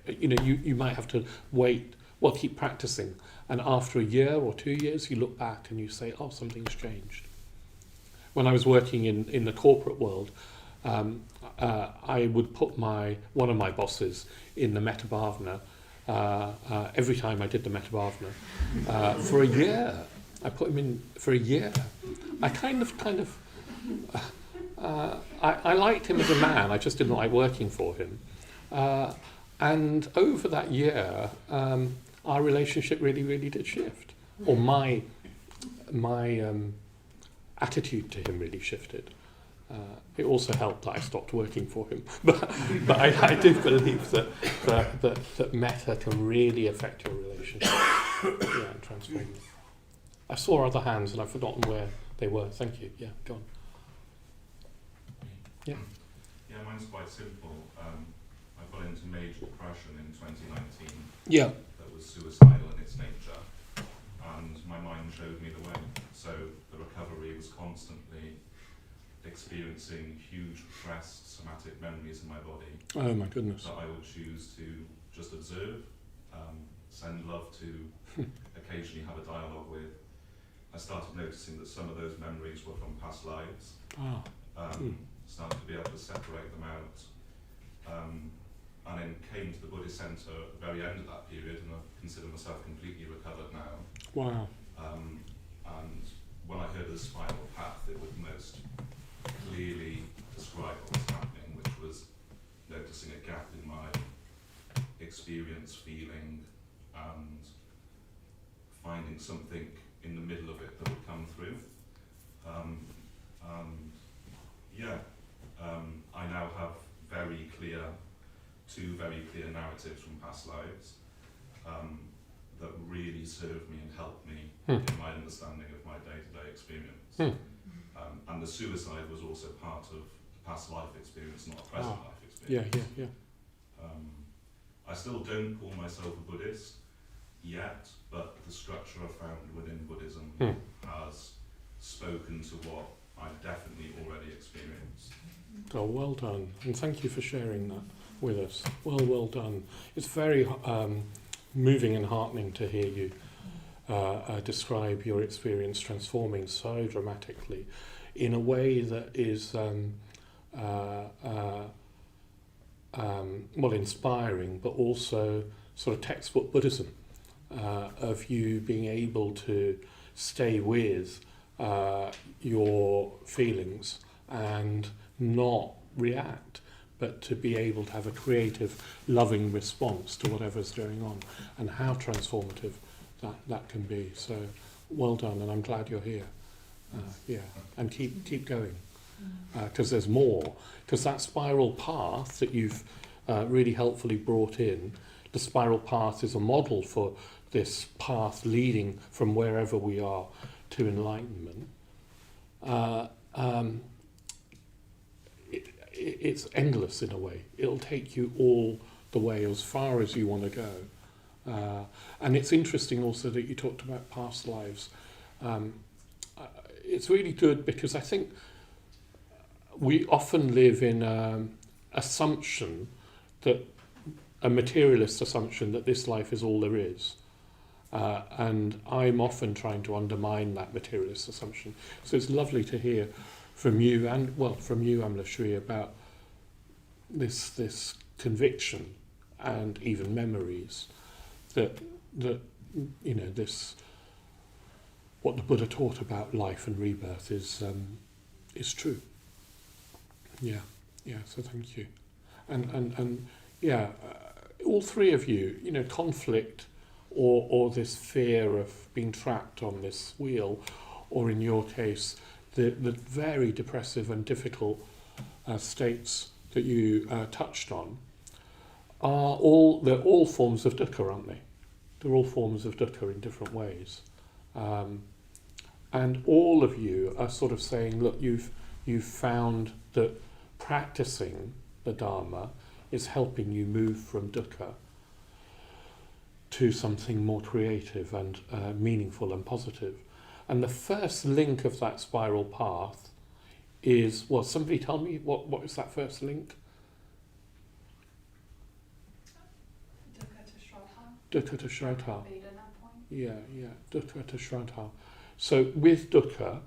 you might have to wait. Well, keep practicing, and after a year or 2 years, you look back and you say, "Oh, something's changed." When I was working in the corporate world, I would put one of my bosses in the metta bhavana every time I did the metta bhavana for a year. I put him in for a year. I I liked him as a man. I just didn't like working for him. And over that year, our relationship really did shift. Or my attitude to him really shifted. It also helped that I stopped working for him. But I do believe that metta can really affect your relationship. Yeah, and transform them. I saw other hands and I've forgotten where they were. Thank you. Yeah, go on. Yeah. Yeah, mine's quite simple. I fell into major depression in 2019. Yeah. That was suicidal in its nature, and my mind showed me the way. So the recovery was constantly experiencing huge repressed somatic memories in my body. Oh my goodness. That I would choose to just observe, send love to, occasionally have a dialogue with. I started noticing that some of those memories were from past lives. Started to be able to separate them out. And then came to the Buddhist centre at the very end of that period, and I consider myself completely recovered now. Wow. And when I heard of the spiral path, it would most clearly describe what was happening, which was noticing a gap in my experience, feeling, and finding something in the middle of it that would come through. And yeah, I now have two very clear narratives from past lives that really served me and helped me in my understanding of my day-to-day experience. And the suicide was also part of past life experience, not a present life experience. Yeah. I still don't call myself a Buddhist yet, but the structure I found within Buddhism has spoken to what I've definitely already experienced. Oh, well done. And thank you for sharing that with us. Well done. It's very moving and heartening to hear you describe your experience transforming so dramatically in a way that is inspiring, but also sort of textbook Buddhism, of you being able to stay with your feelings and not react, but to be able to have a creative, loving response to whatever's going on, and how transformative that can be. So well done, and I'm glad you're here. And keep going, because there's more. Because that spiral path that you've really helpfully brought in, the spiral path is a model for this path leading from wherever we are to enlightenment. It's endless in a way. It'll take you all the way as far as you want to go. And it's interesting also that you talked about past lives. It's really good because I think we often live in assumption that a materialist assumption that this life is all there is. And I'm often trying to undermine that materialist assumption. So it's lovely to hear from you, and from you, Amla Shri, about this conviction and even memories that this, what the Buddha taught about life and rebirth is true. So thank you. And all three of you, conflict or this fear of being trapped on this wheel, or in your case, the very depressive and difficult states that you touched on, they're all forms of dukkha, aren't they? They're all forms of dukkha in different ways. And all of you are sort of saying, look, you've found that practicing the Dharma is helping you move from dukkha to something more creative and meaningful and positive. And the first link of that spiral path is, somebody tell me, what is that first link? Dukkha to Shraddha. Yeah, dukkha to Shraddha. So with dukkha,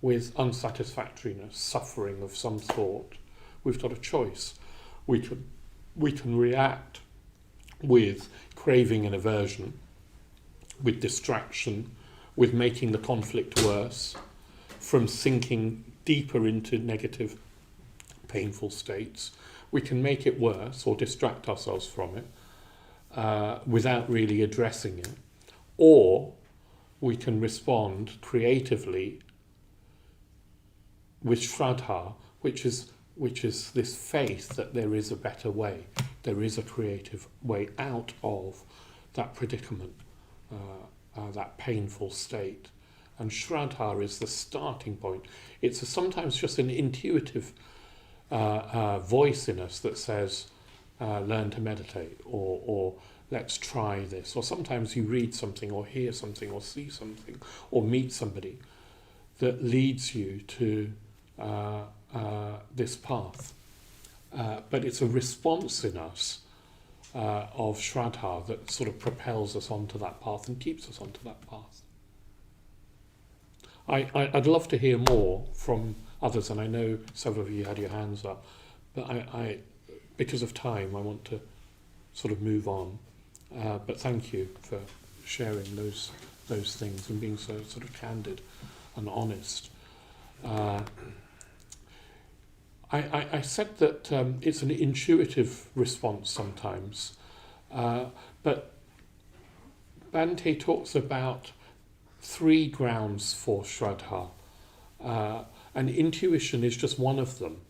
with unsatisfactoriness, suffering of some sort, we've got a choice. We can react with craving and aversion, with distraction, with making the conflict worse, from sinking deeper into negative, painful states. We can make it worse or distract ourselves from it without really addressing it. Or we can respond creatively with Shraddha, which is this faith that there is a better way, there is a creative way out of that predicament, that painful state. And Shraddha is the starting point. It's sometimes just an intuitive voice in us that says, learn to meditate, or let's try this. Or sometimes you read something, or hear something, or see something, or meet somebody that leads you to this path. But it's a response in us of Shraddha that sort of propels us onto that path and keeps us onto that path. I'd love to hear more from others, and I know several of you had your hands up, but I because of time, I want to sort of move on. But thank you for sharing those things and being so sort of candid and honest. I said that it's an intuitive response sometimes, but Bhante talks about 3 grounds for Shraddha, and intuition is just one of them.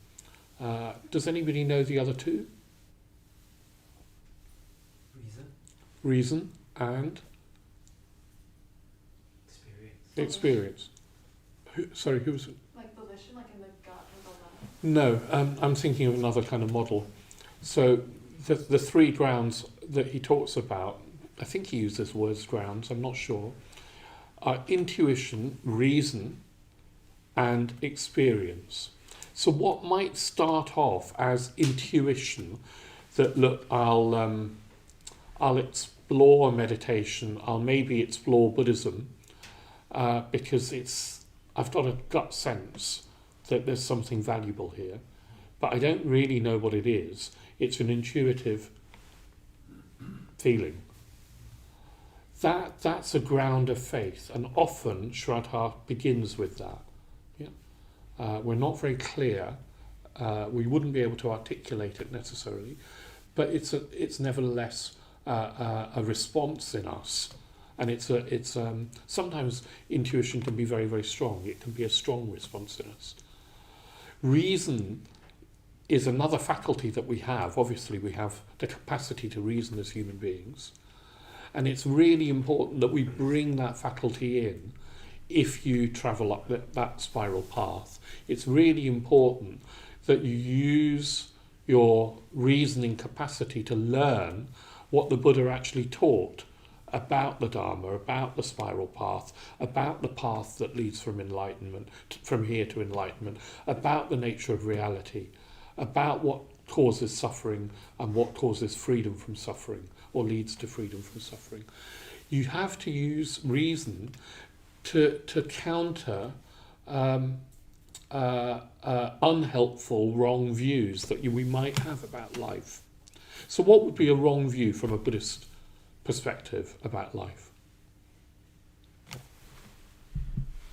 Does anybody know the other two? Reason and experience. Sorry, who was it? Like volition, like in the gut or the lung? No, I'm thinking of another kind of model. So the three grounds that he talks about, I think he uses words grounds, I'm not sure, are intuition, reason, and experience. So what might start off as intuition, that look, I'll explore meditation, I'll maybe explore Buddhism, because I've got a gut sense that there's something valuable here, but I don't really know what it is. It's an intuitive feeling. That's a ground of faith, and often Shraddha begins with that. Yeah? We're not very clear. We wouldn't be able to articulate it necessarily, but it's nevertheless a response in us, and it's sometimes intuition can be very, very strong. It can be a strong response in us. Reason is another faculty that we have. Obviously, we have the capacity to reason as human beings. And it's really important that we bring that faculty in if you travel up that spiral path. It's really important that you use your reasoning capacity to learn what the Buddha actually taught about the Dharma, about the spiral path, about the path that leads from enlightenment, from here to enlightenment, about the nature of reality, about what causes suffering and what causes freedom from suffering, or leads to freedom from suffering. You have to use reason to counter unhelpful, wrong views that we might have about life. So what would be a wrong view from a Buddhist perspective about life?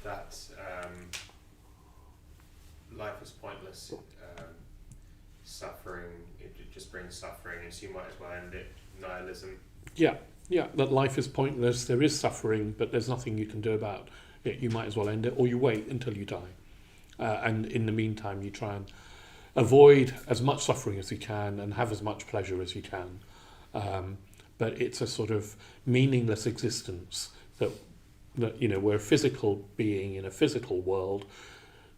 That life is pointless, suffering, it just brings suffering, and so you might as well end it. Nihilism. Yeah, that life is pointless, there is suffering, but there's nothing you can do about it. You might as well end it, or you wait until you die. And in the meantime, you try and avoid as much suffering as you can and have as much pleasure as you can. But it's a sort of meaningless existence that we're a physical being in a physical world.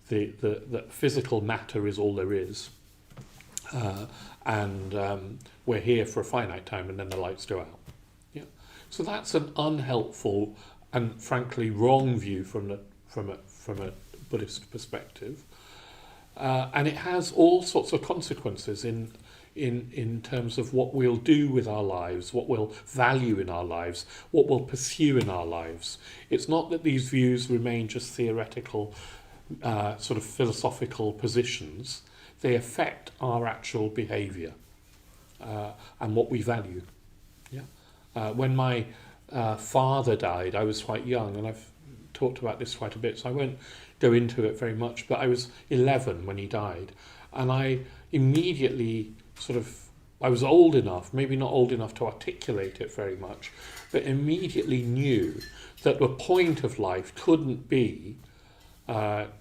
The physical matter is all there is. And we're here for a finite time, and then the lights go out. Yeah. So that's an unhelpful and frankly wrong view from a Buddhist perspective, and it has all sorts of consequences in terms of what we'll do with our lives, what we'll value in our lives, what we'll pursue in our lives. It's not that these views remain just theoretical, sort of philosophical positions. They affect our actual behaviour and what we value. Yeah. When my father died, I was quite young, and I've talked about this quite a bit, so I won't go into it very much, but I was 11 when he died, and I immediately I was old enough, maybe not old enough to articulate it very much, but immediately knew that the point of life couldn't be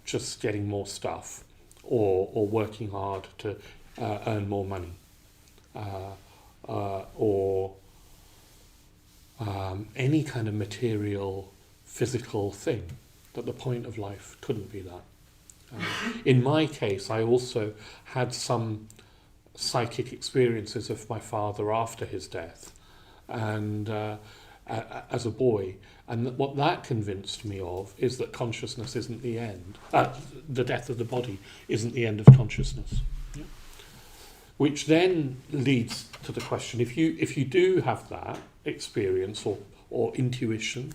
just getting more stuff or working hard to earn more money or any kind of material, physical thing, that the point of life couldn't be that. In my case, I also had some psychic experiences of my father after his death, and as a boy, and what that convinced me of is that consciousness isn't the end. The death of the body isn't the end of consciousness. Yeah. Which then leads to the question: if you do have that experience or intuition,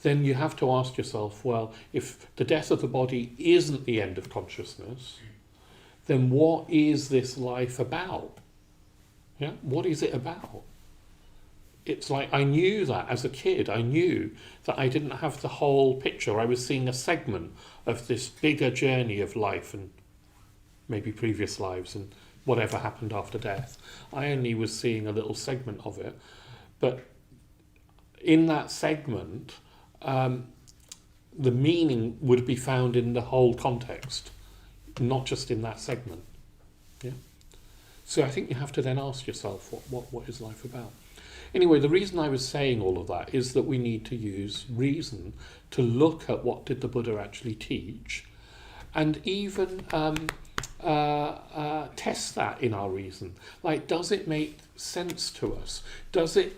then you have to ask yourself, well, if the death of the body isn't the end of consciousness, then what is this life about? Yeah, what is it about? It's like I knew that as a kid. I knew that I didn't have the whole picture. I was seeing a segment of this bigger journey of life and maybe previous lives and whatever happened after death. I only was seeing a little segment of it. But in that segment, the meaning would be found in the whole context, not just in that segment. So I think you have to then ask yourself, what is life about? Anyway, the reason I was saying all of that is that we need to use reason to look at what did the Buddha actually teach, and even test that in our reason. Like, does it make sense to us? Does it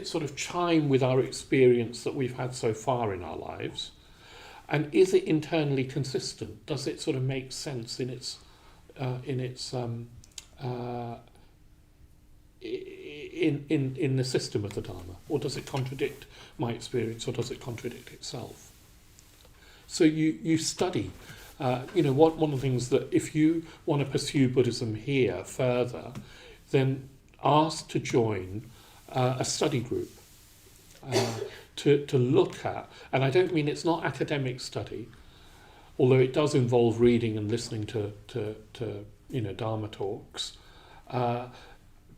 sort of chime with our experience that we've had so far in our lives? And is it internally consistent? Does it sort of make sense in its in the system of the Dharma, or does it contradict my experience, or does it contradict itself? So you study. One of the things that if you want to pursue Buddhism here further, then ask to join a study group to look at, and I don't mean it's not academic study, although it does involve reading and listening to Dharma talks,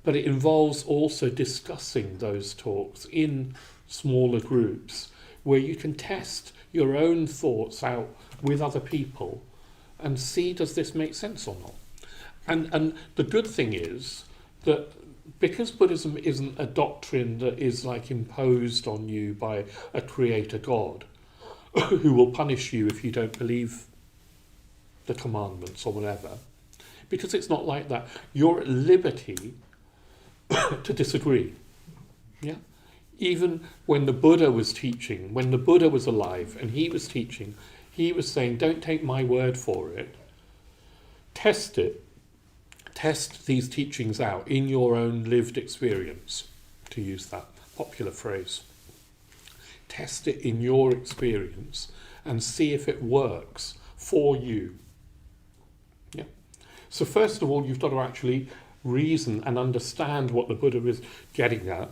but it involves also discussing those talks in smaller groups where you can test your own thoughts out with other people and see, does this make sense or not? And the good thing is that because Buddhism isn't a doctrine that is like imposed on you by a creator God who will punish you if you don't believe the commandments or whatever, because it's not like that, you're at liberty to disagree. Yeah? Even when the Buddha was teaching, when the Buddha was alive and he was teaching, he was saying, don't take my word for it, test it. Test these teachings out in your own lived experience, to use that popular phrase. Test it in your experience and see if it works for you. Yeah. So first of all, you've got to actually reason and understand what the Buddha is getting at.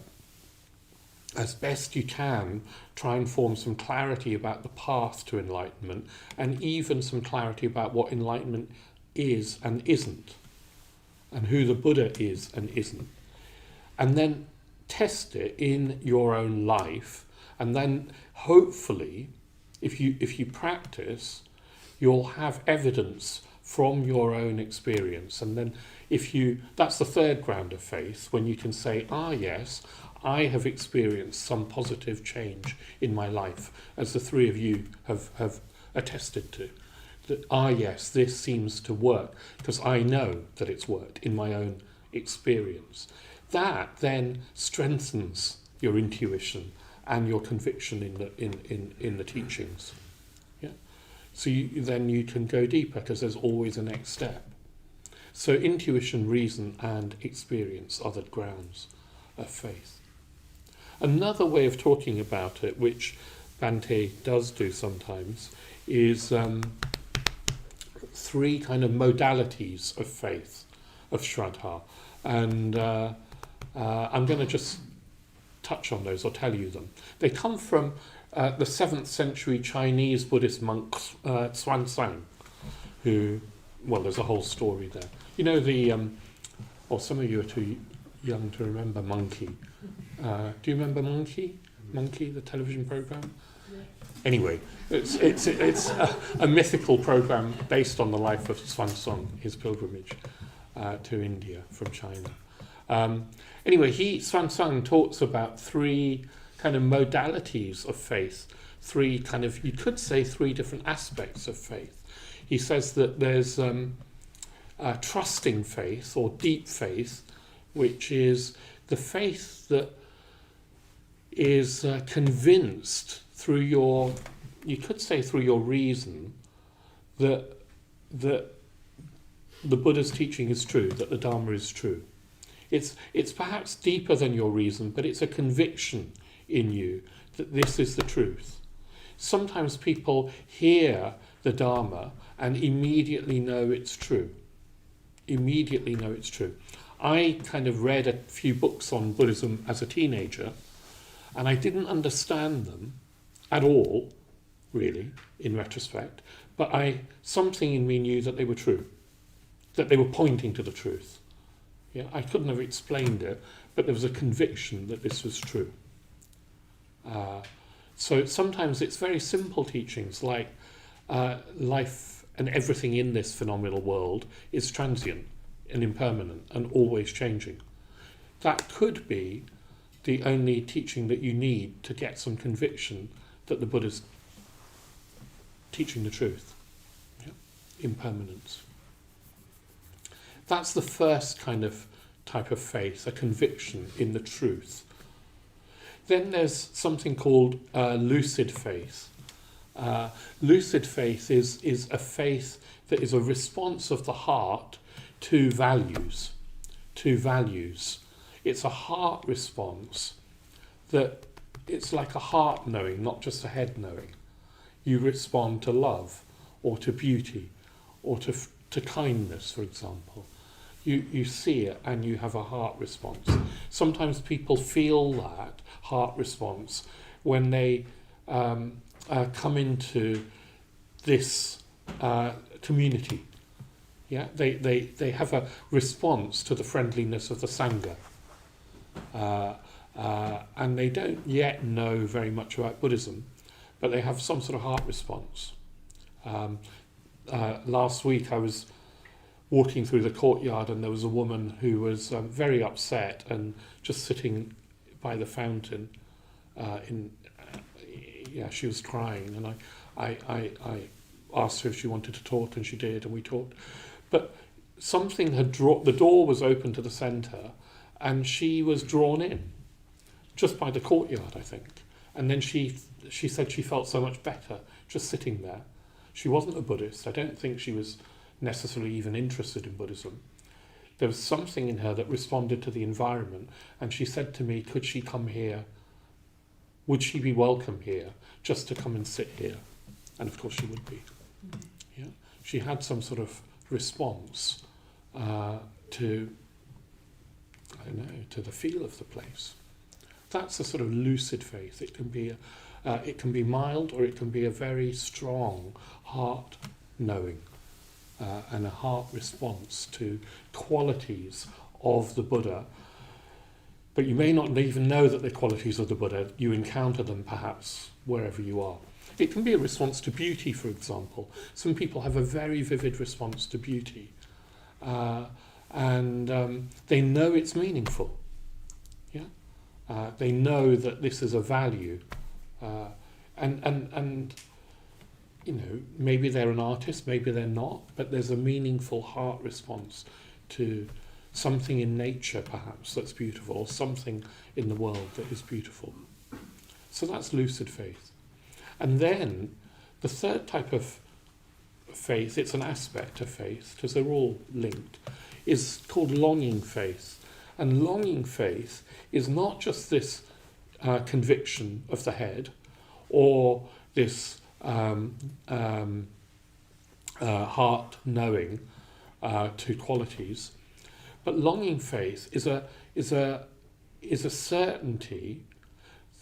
As best you can, try and form some clarity about the path to enlightenment, and even some clarity about what enlightenment is and isn't, and who the Buddha is and isn't. And then test it in your own life, and then hopefully, if you practice, you'll have evidence from your own experience. And then that's the third ground of faith, when you can say, yes, I have experienced some positive change in my life, as the three of you have attested to. That, yes, this seems to work, because I know that it's worked in my own experience. That then strengthens your intuition and your conviction in the teachings. Yeah. So then you can go deeper, because there's always a next step. So intuition, reason, and experience are the grounds of faith. Another way of talking about it, which Bhante does do sometimes, is three kind of modalities of faith, of Shraddha. And I'm going to just touch on those or tell you them. They come from the 7th century Chinese Buddhist monk Xuanzang, who, well, there's a whole story there. You know some of you are too young to remember Monkey. Do you remember Monkey? Monkey, the television program? Anyway, it's a mythical program based on the life of Xuanzang, his pilgrimage to India from China. Anyway, Xuanzang talks about three kind of modalities of faith, you could say three different aspects of faith. He says that there's trusting faith, or deep faith, which is the faith that is convinced through your reason that the Buddha's teaching is true, that the Dharma is true. It's perhaps deeper than your reason, but it's a conviction in you that this is the truth. Sometimes people hear the Dharma and immediately know it's true. I kind of read a few books on Buddhism as a teenager, and I didn't understand them at all, really, in retrospect, but something in me knew that they were true, that they were pointing to the truth. Yeah, I couldn't have explained it, but there was a conviction that this was true. So sometimes it's very simple teachings, like life and everything in this phenomenal world is transient and impermanent and always changing. That could be the only teaching that you need to get some conviction that the Buddha's teaching the truth. Yeah? Impermanence. That's the first kind of type of faith, a conviction in the truth. Then there's something called lucid faith. Lucid faith is a faith that is a response of the heart to values. It's a heart response that it's like a heart knowing, not just a head knowing. You respond to love or to beauty or to kindness, for example. You see it and you have a heart response. Sometimes people feel that heart response when they come into this community. Yeah, they have a response to the friendliness of the Sangha. And they don't yet know very much about Buddhism, but they have some sort of heart response. Last week I was walking through the courtyard and there was a woman who was very upset and just sitting by the fountain. She was crying, and I asked her if she wanted to talk, and she did, and we talked. But something had the door was open to the centre, and she was drawn in, just by the courtyard, I think. And then she said she felt so much better just sitting there. She wasn't a Buddhist. I don't think she was necessarily even interested in Buddhism. There was something in her that responded to the environment, and she said to me, could she come here? Would she be welcome here, just to come and sit here? And of course she would be. Yeah, she had some sort of response to the feel of the place. That's a sort of lucid faith. It can be mild, or it can be a very strong heart knowing and a heart response to qualities of the Buddha. But you may not even know that they're qualities of the Buddha. You encounter them perhaps wherever you are. It can be a response to beauty, for example. Some people have a very vivid response to beauty. And they know it's meaningful. Yeah, they know that this is a value, and maybe they're an artist, maybe they're not, but there's a meaningful heart response to something in nature, perhaps, that's beautiful, or something in the world that is beautiful. So that's lucid faith. And then the third type of faith, it's an aspect of faith, because they're all linked, is called longing faith. And longing faith is not just this conviction of the head, or this heart knowing to qualities, but longing faith is a certainty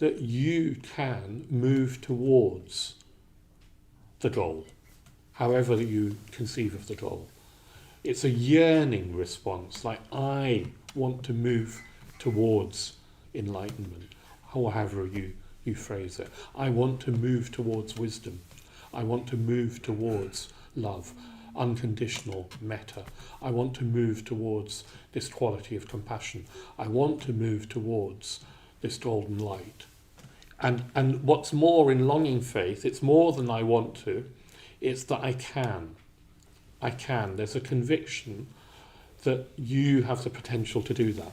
that you can move towards the goal, however you conceive of the goal. It's a yearning response, like I want to move towards enlightenment, however you phrase it. I want to move towards wisdom. I want to move towards love, unconditional metta. I want to move towards this quality of compassion. I want to move towards this golden light. And what's more in longing faith, it's more than I want to, it's that I can. I can. There's a conviction that you have the potential to do that.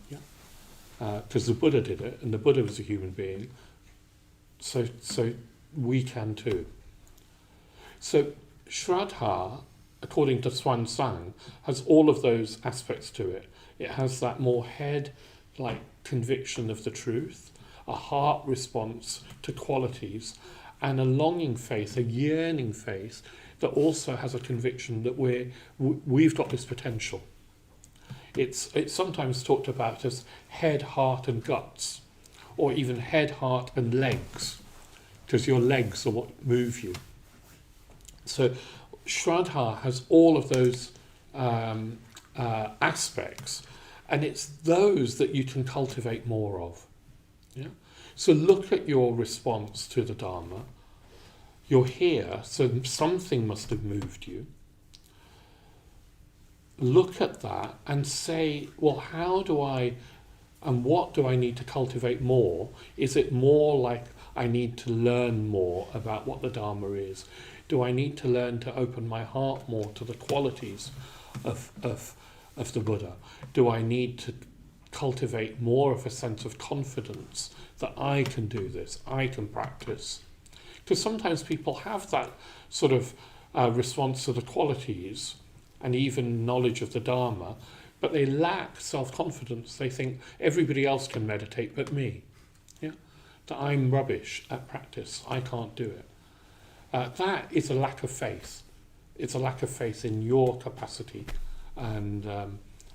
Yeah, because the Buddha did it, and the Buddha was a human being, so we can too. So Shraddha, according to Xuanzang, has all of those aspects to it. It has that more head-like conviction of the truth, a heart response to qualities, and a longing faith, a yearning faith, that also has a conviction that we've got this potential. It's sometimes talked about as head, heart and guts, or even head, heart and legs, because your legs are what move you. So Shraddha has all of those aspects, and it's those that you can cultivate more of. Yeah? So look at your response to the Dharma. you're here, so something must have moved you. Look at that and say, well, how do I, and what do I need to cultivate more? Is it more like I need to learn more about what the Dharma is? Do I need to learn to open my heart more to the qualities of the Buddha? Do I need to cultivate more of a sense of confidence that I can do this, I can practice? Because sometimes people have that sort of response to the qualities and even knowledge of the Dharma, but they lack self-confidence. They think everybody else can meditate but me. Yeah? That I'm rubbish at practice, I can't do it. That is a lack of faith. It's a lack of faith in your capacity, and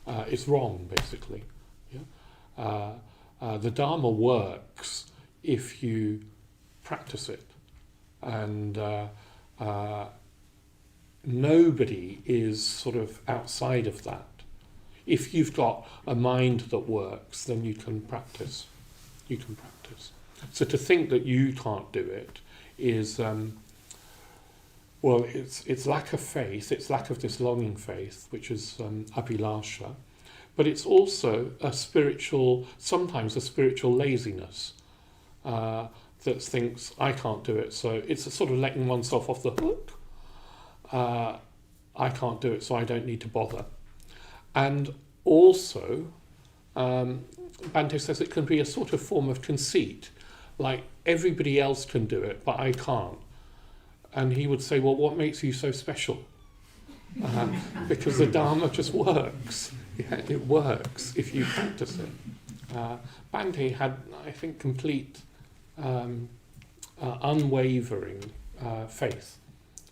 it's wrong, basically. Yeah? The Dharma works if you practice it, and nobody is sort of outside of that. If you've got a mind that works, then you can practice. You can practice. So to think that you can't do it is, well, it's lack of faith, it's lack of this longing faith, which is abhilasha, but it's also a spiritual, sometimes a spiritual laziness that thinks, I can't do it, so it's a sort of letting oneself off the hook. I can't do it, so I don't need to bother. And also, Bhante says it can be a sort of form of conceit, like everybody else can do it, but I can't. And he would say, well, what makes you so special? Because the Dharma just works. Yeah, it works if you practice it. Bhante had, I think, complete unwavering faith.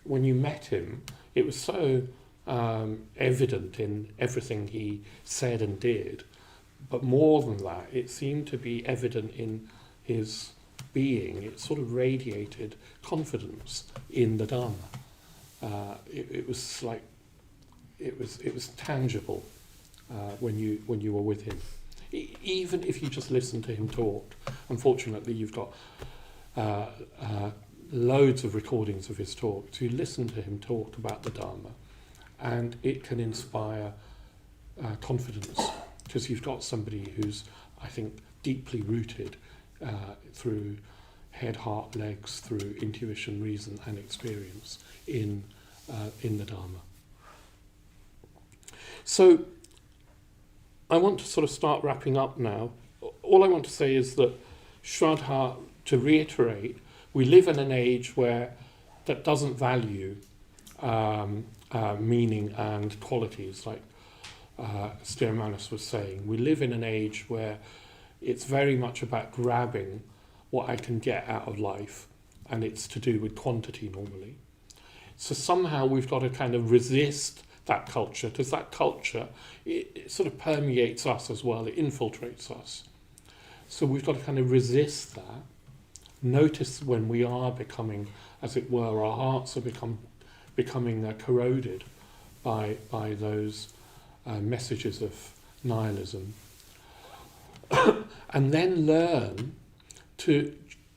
When you met him, it was so evident in everything he said and did, but more than that, it seemed to be evident in his being. It sort of radiated confidence in the Dharma. It was like it was tangible when you were with him. Even if you just listen to him talk. Unfortunately, you've got loads of recordings of his talks. You listen to him talk about the Dharma, and it can inspire confidence, because you've got somebody who's, I think, deeply rooted through head, heart, legs, through intuition, reason, and experience in the Dharma. So I want to sort of start wrapping up now. All I want to say is that Shraddha, to reiterate, we live in an age where that doesn't value meaning and qualities, like Stirmanis was saying. We live in an age where it's very much about grabbing what I can get out of life, and it's to do with quantity normally. So somehow we've got to kind of resist that culture, because that culture, it sort of permeates us as well, it infiltrates us. So we've got to kind of resist that. Notice when we are becoming, as it were, our hearts are becoming corroded by those messages of nihilism. And then learn to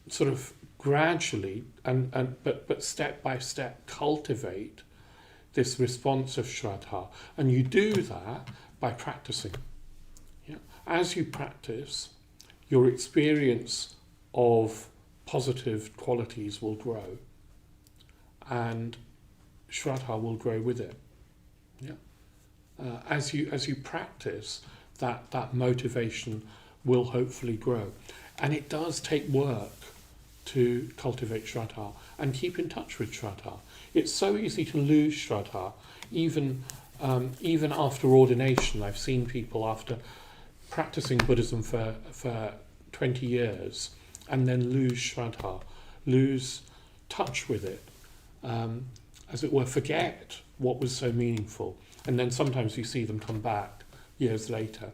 sort of gradually but step by step cultivate this response of Shraddha. And you do that by practicing. Yeah? As you practice, your experience of positive qualities will grow, and Shraddha will grow with it. Yeah? As you practice, that motivation will hopefully grow. And it does take work to cultivate Shraddha and keep in touch with Shraddha. It's so easy to lose Shraddha, even after ordination. I've seen people after practicing Buddhism for 20 years and then lose Shraddha, lose touch with it, as it were, forget what was so meaningful. And then sometimes you see them come back years later.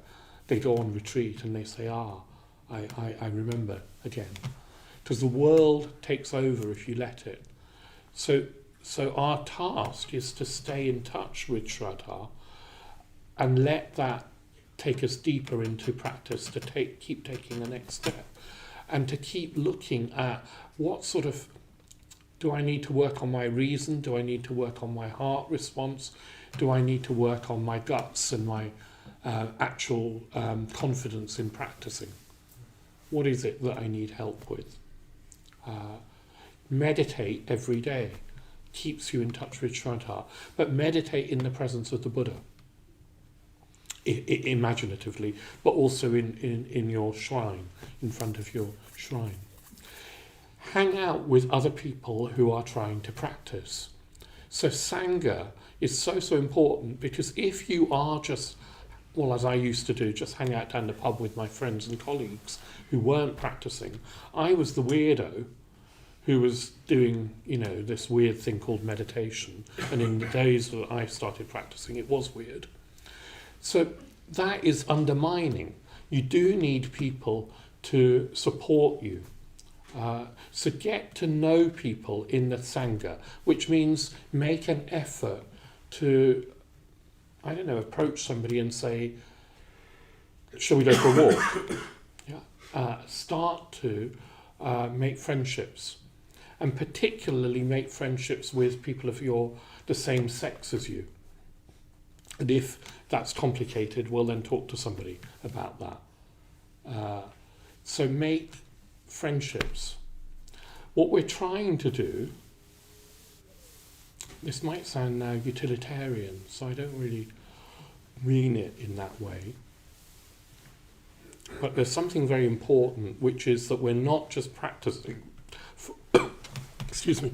They go on retreat and they say, I remember again. Because the world takes over if you let it. So our task is to stay in touch with Shraddha and let that take us deeper into practice, to keep taking the next step, and to keep looking at what sort of Do I need to work on my reason? Do I need to work on my heart response? Do I need to work on my guts and my actual confidence in practicing? What is it that I need help with? Meditate every day. Keeps you in touch with Shraddha. But meditate in the presence of the Buddha. Imaginatively, but also in your shrine, in front of your shrine. Hang out with other people who are trying to practice. So Sangha is so important, because if you are just, well, as I used to do, just hang out down the pub with my friends and colleagues who weren't practicing, I was the weirdo who was doing, this weird thing called meditation. And in the days that I started practicing, it was weird. So that is undermining. You do need people to support you. So get to know people in the Sangha, which means make an effort to, approach somebody and say, shall we go for a walk? Start to make friendships, and particularly make friendships with people of the same sex as you. And if that's complicated, well, then talk to somebody about that. So make friendships. What we're trying to do, this might sound now utilitarian, so I don't really mean it in that way. But there's something very important, which is that we're not just practicing for excuse me.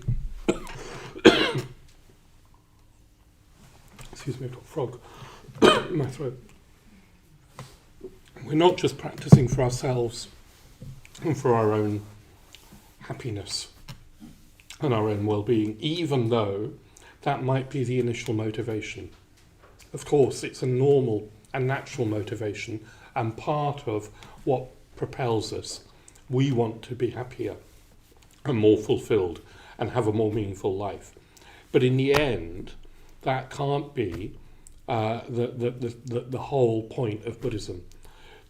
Excuse me, I've got a frog in my throat. We're not just practicing for ourselves and for our own happiness and our own well-being, even though that might be the initial motivation. Of course, it's a normal and natural motivation and part of what propels us. We want to be happier and more fulfilled and have a more meaningful life. But in the end, that can't be the whole point of Buddhism.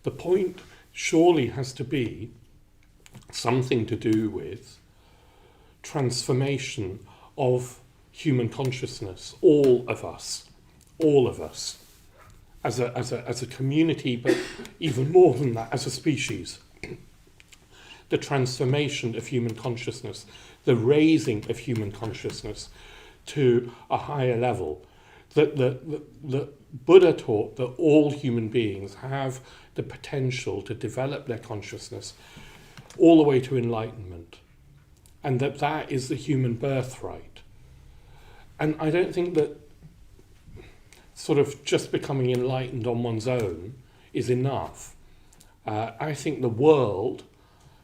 The point surely has to be something to do with transformation of human consciousness, all of us, as a community, but even more than that, as a species. The transformation of human consciousness, the raising of human consciousness to a higher level. That the Buddha taught that all human beings have the potential to develop their consciousness all the way to enlightenment, and that is the human birthright. And I don't think that sort of just becoming enlightened on one's own is enough. I think the world,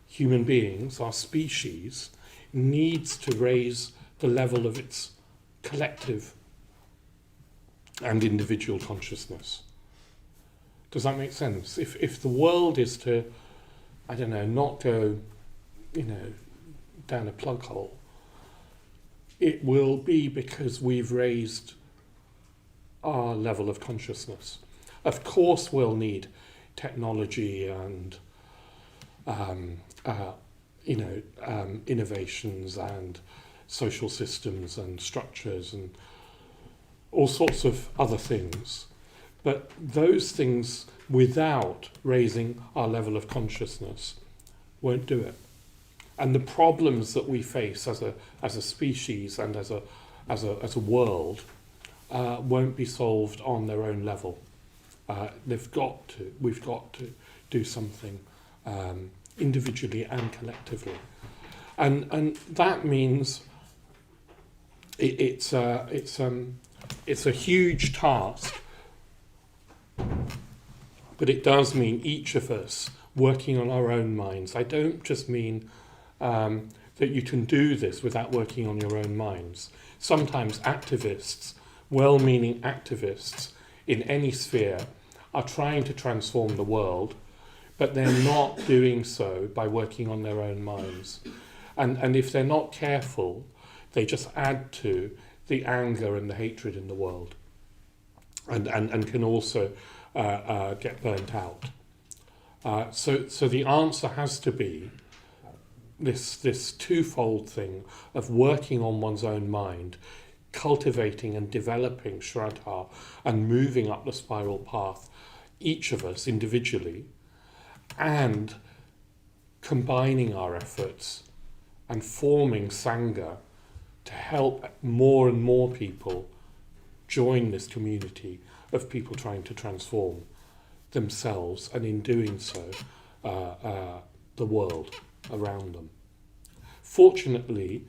human beings, our species, needs to raise the level of its collective and individual consciousness. Does that make sense? If the world is to, not go, down a plug hole, it will be because we've raised our level of consciousness. Of course, we'll need technology and innovations and social systems and structures and all sorts of other things. But those things, without raising our level of consciousness, won't do it. And the problems that we face as a species and as a world won't be solved on their own level. We've got to do something individually and collectively, and that means it's a huge task, but it does mean each of us working on our own minds. I don't just mean that you can do this without working on your own minds. Sometimes activists, well-meaning activists in any sphere, are trying to transform the world, but they're not doing so by working on their own minds. And if they're not careful, they just add to the anger and the hatred in the world, and can also get burnt out. So the answer has to be this twofold thing of working on one's own mind, cultivating and developing Shraddha and moving up the spiral path, each of us individually, and combining our efforts and forming Sangha to help more and more people join this community of people trying to transform themselves, and in doing so, the world around them. Fortunately,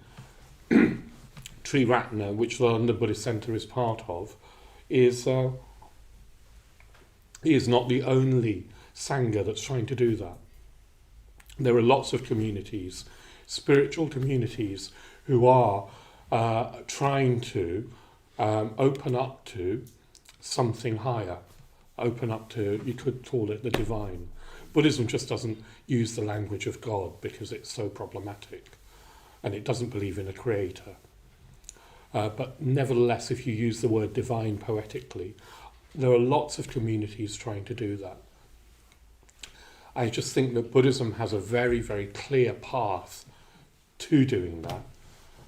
Triratna, which the London Buddhist Centre is part of, is not the only Sangha that's trying to do that. There are lots of communities, spiritual communities, who are trying to open up to something higher, open up to, you could call it the divine. Buddhism just doesn't use the language of God because it's so problematic, and it doesn't believe in a creator. But nevertheless, if you use the word divine poetically, there are lots of communities trying to do that. I just think that Buddhism has a very, very clear path to doing that,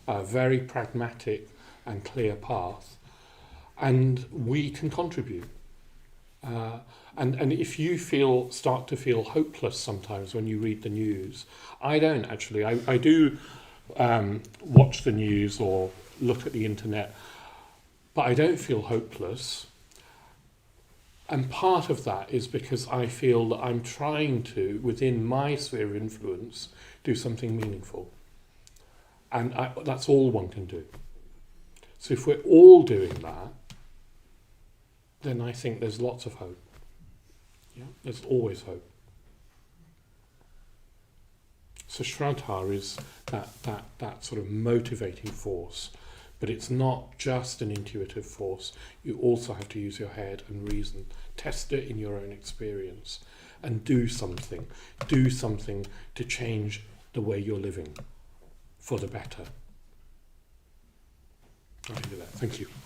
a very pragmatic and clear path, and we can contribute. And if you start to feel hopeless sometimes when you read the news, I don't actually. I do watch the news or look at the internet, but I don't feel hopeless. And part of that is because I feel that I'm trying to, within my sphere of influence, do something meaningful. And that's all one can do. So if we're all doing that, then I think there's lots of hope. Yeah, there's always hope. So Shraddha is that sort of motivating force, but it's not just an intuitive force. You also have to use your head and reason, test it in your own experience, and do something. Do something to change the way you're living for the better. I can do that. Thank you.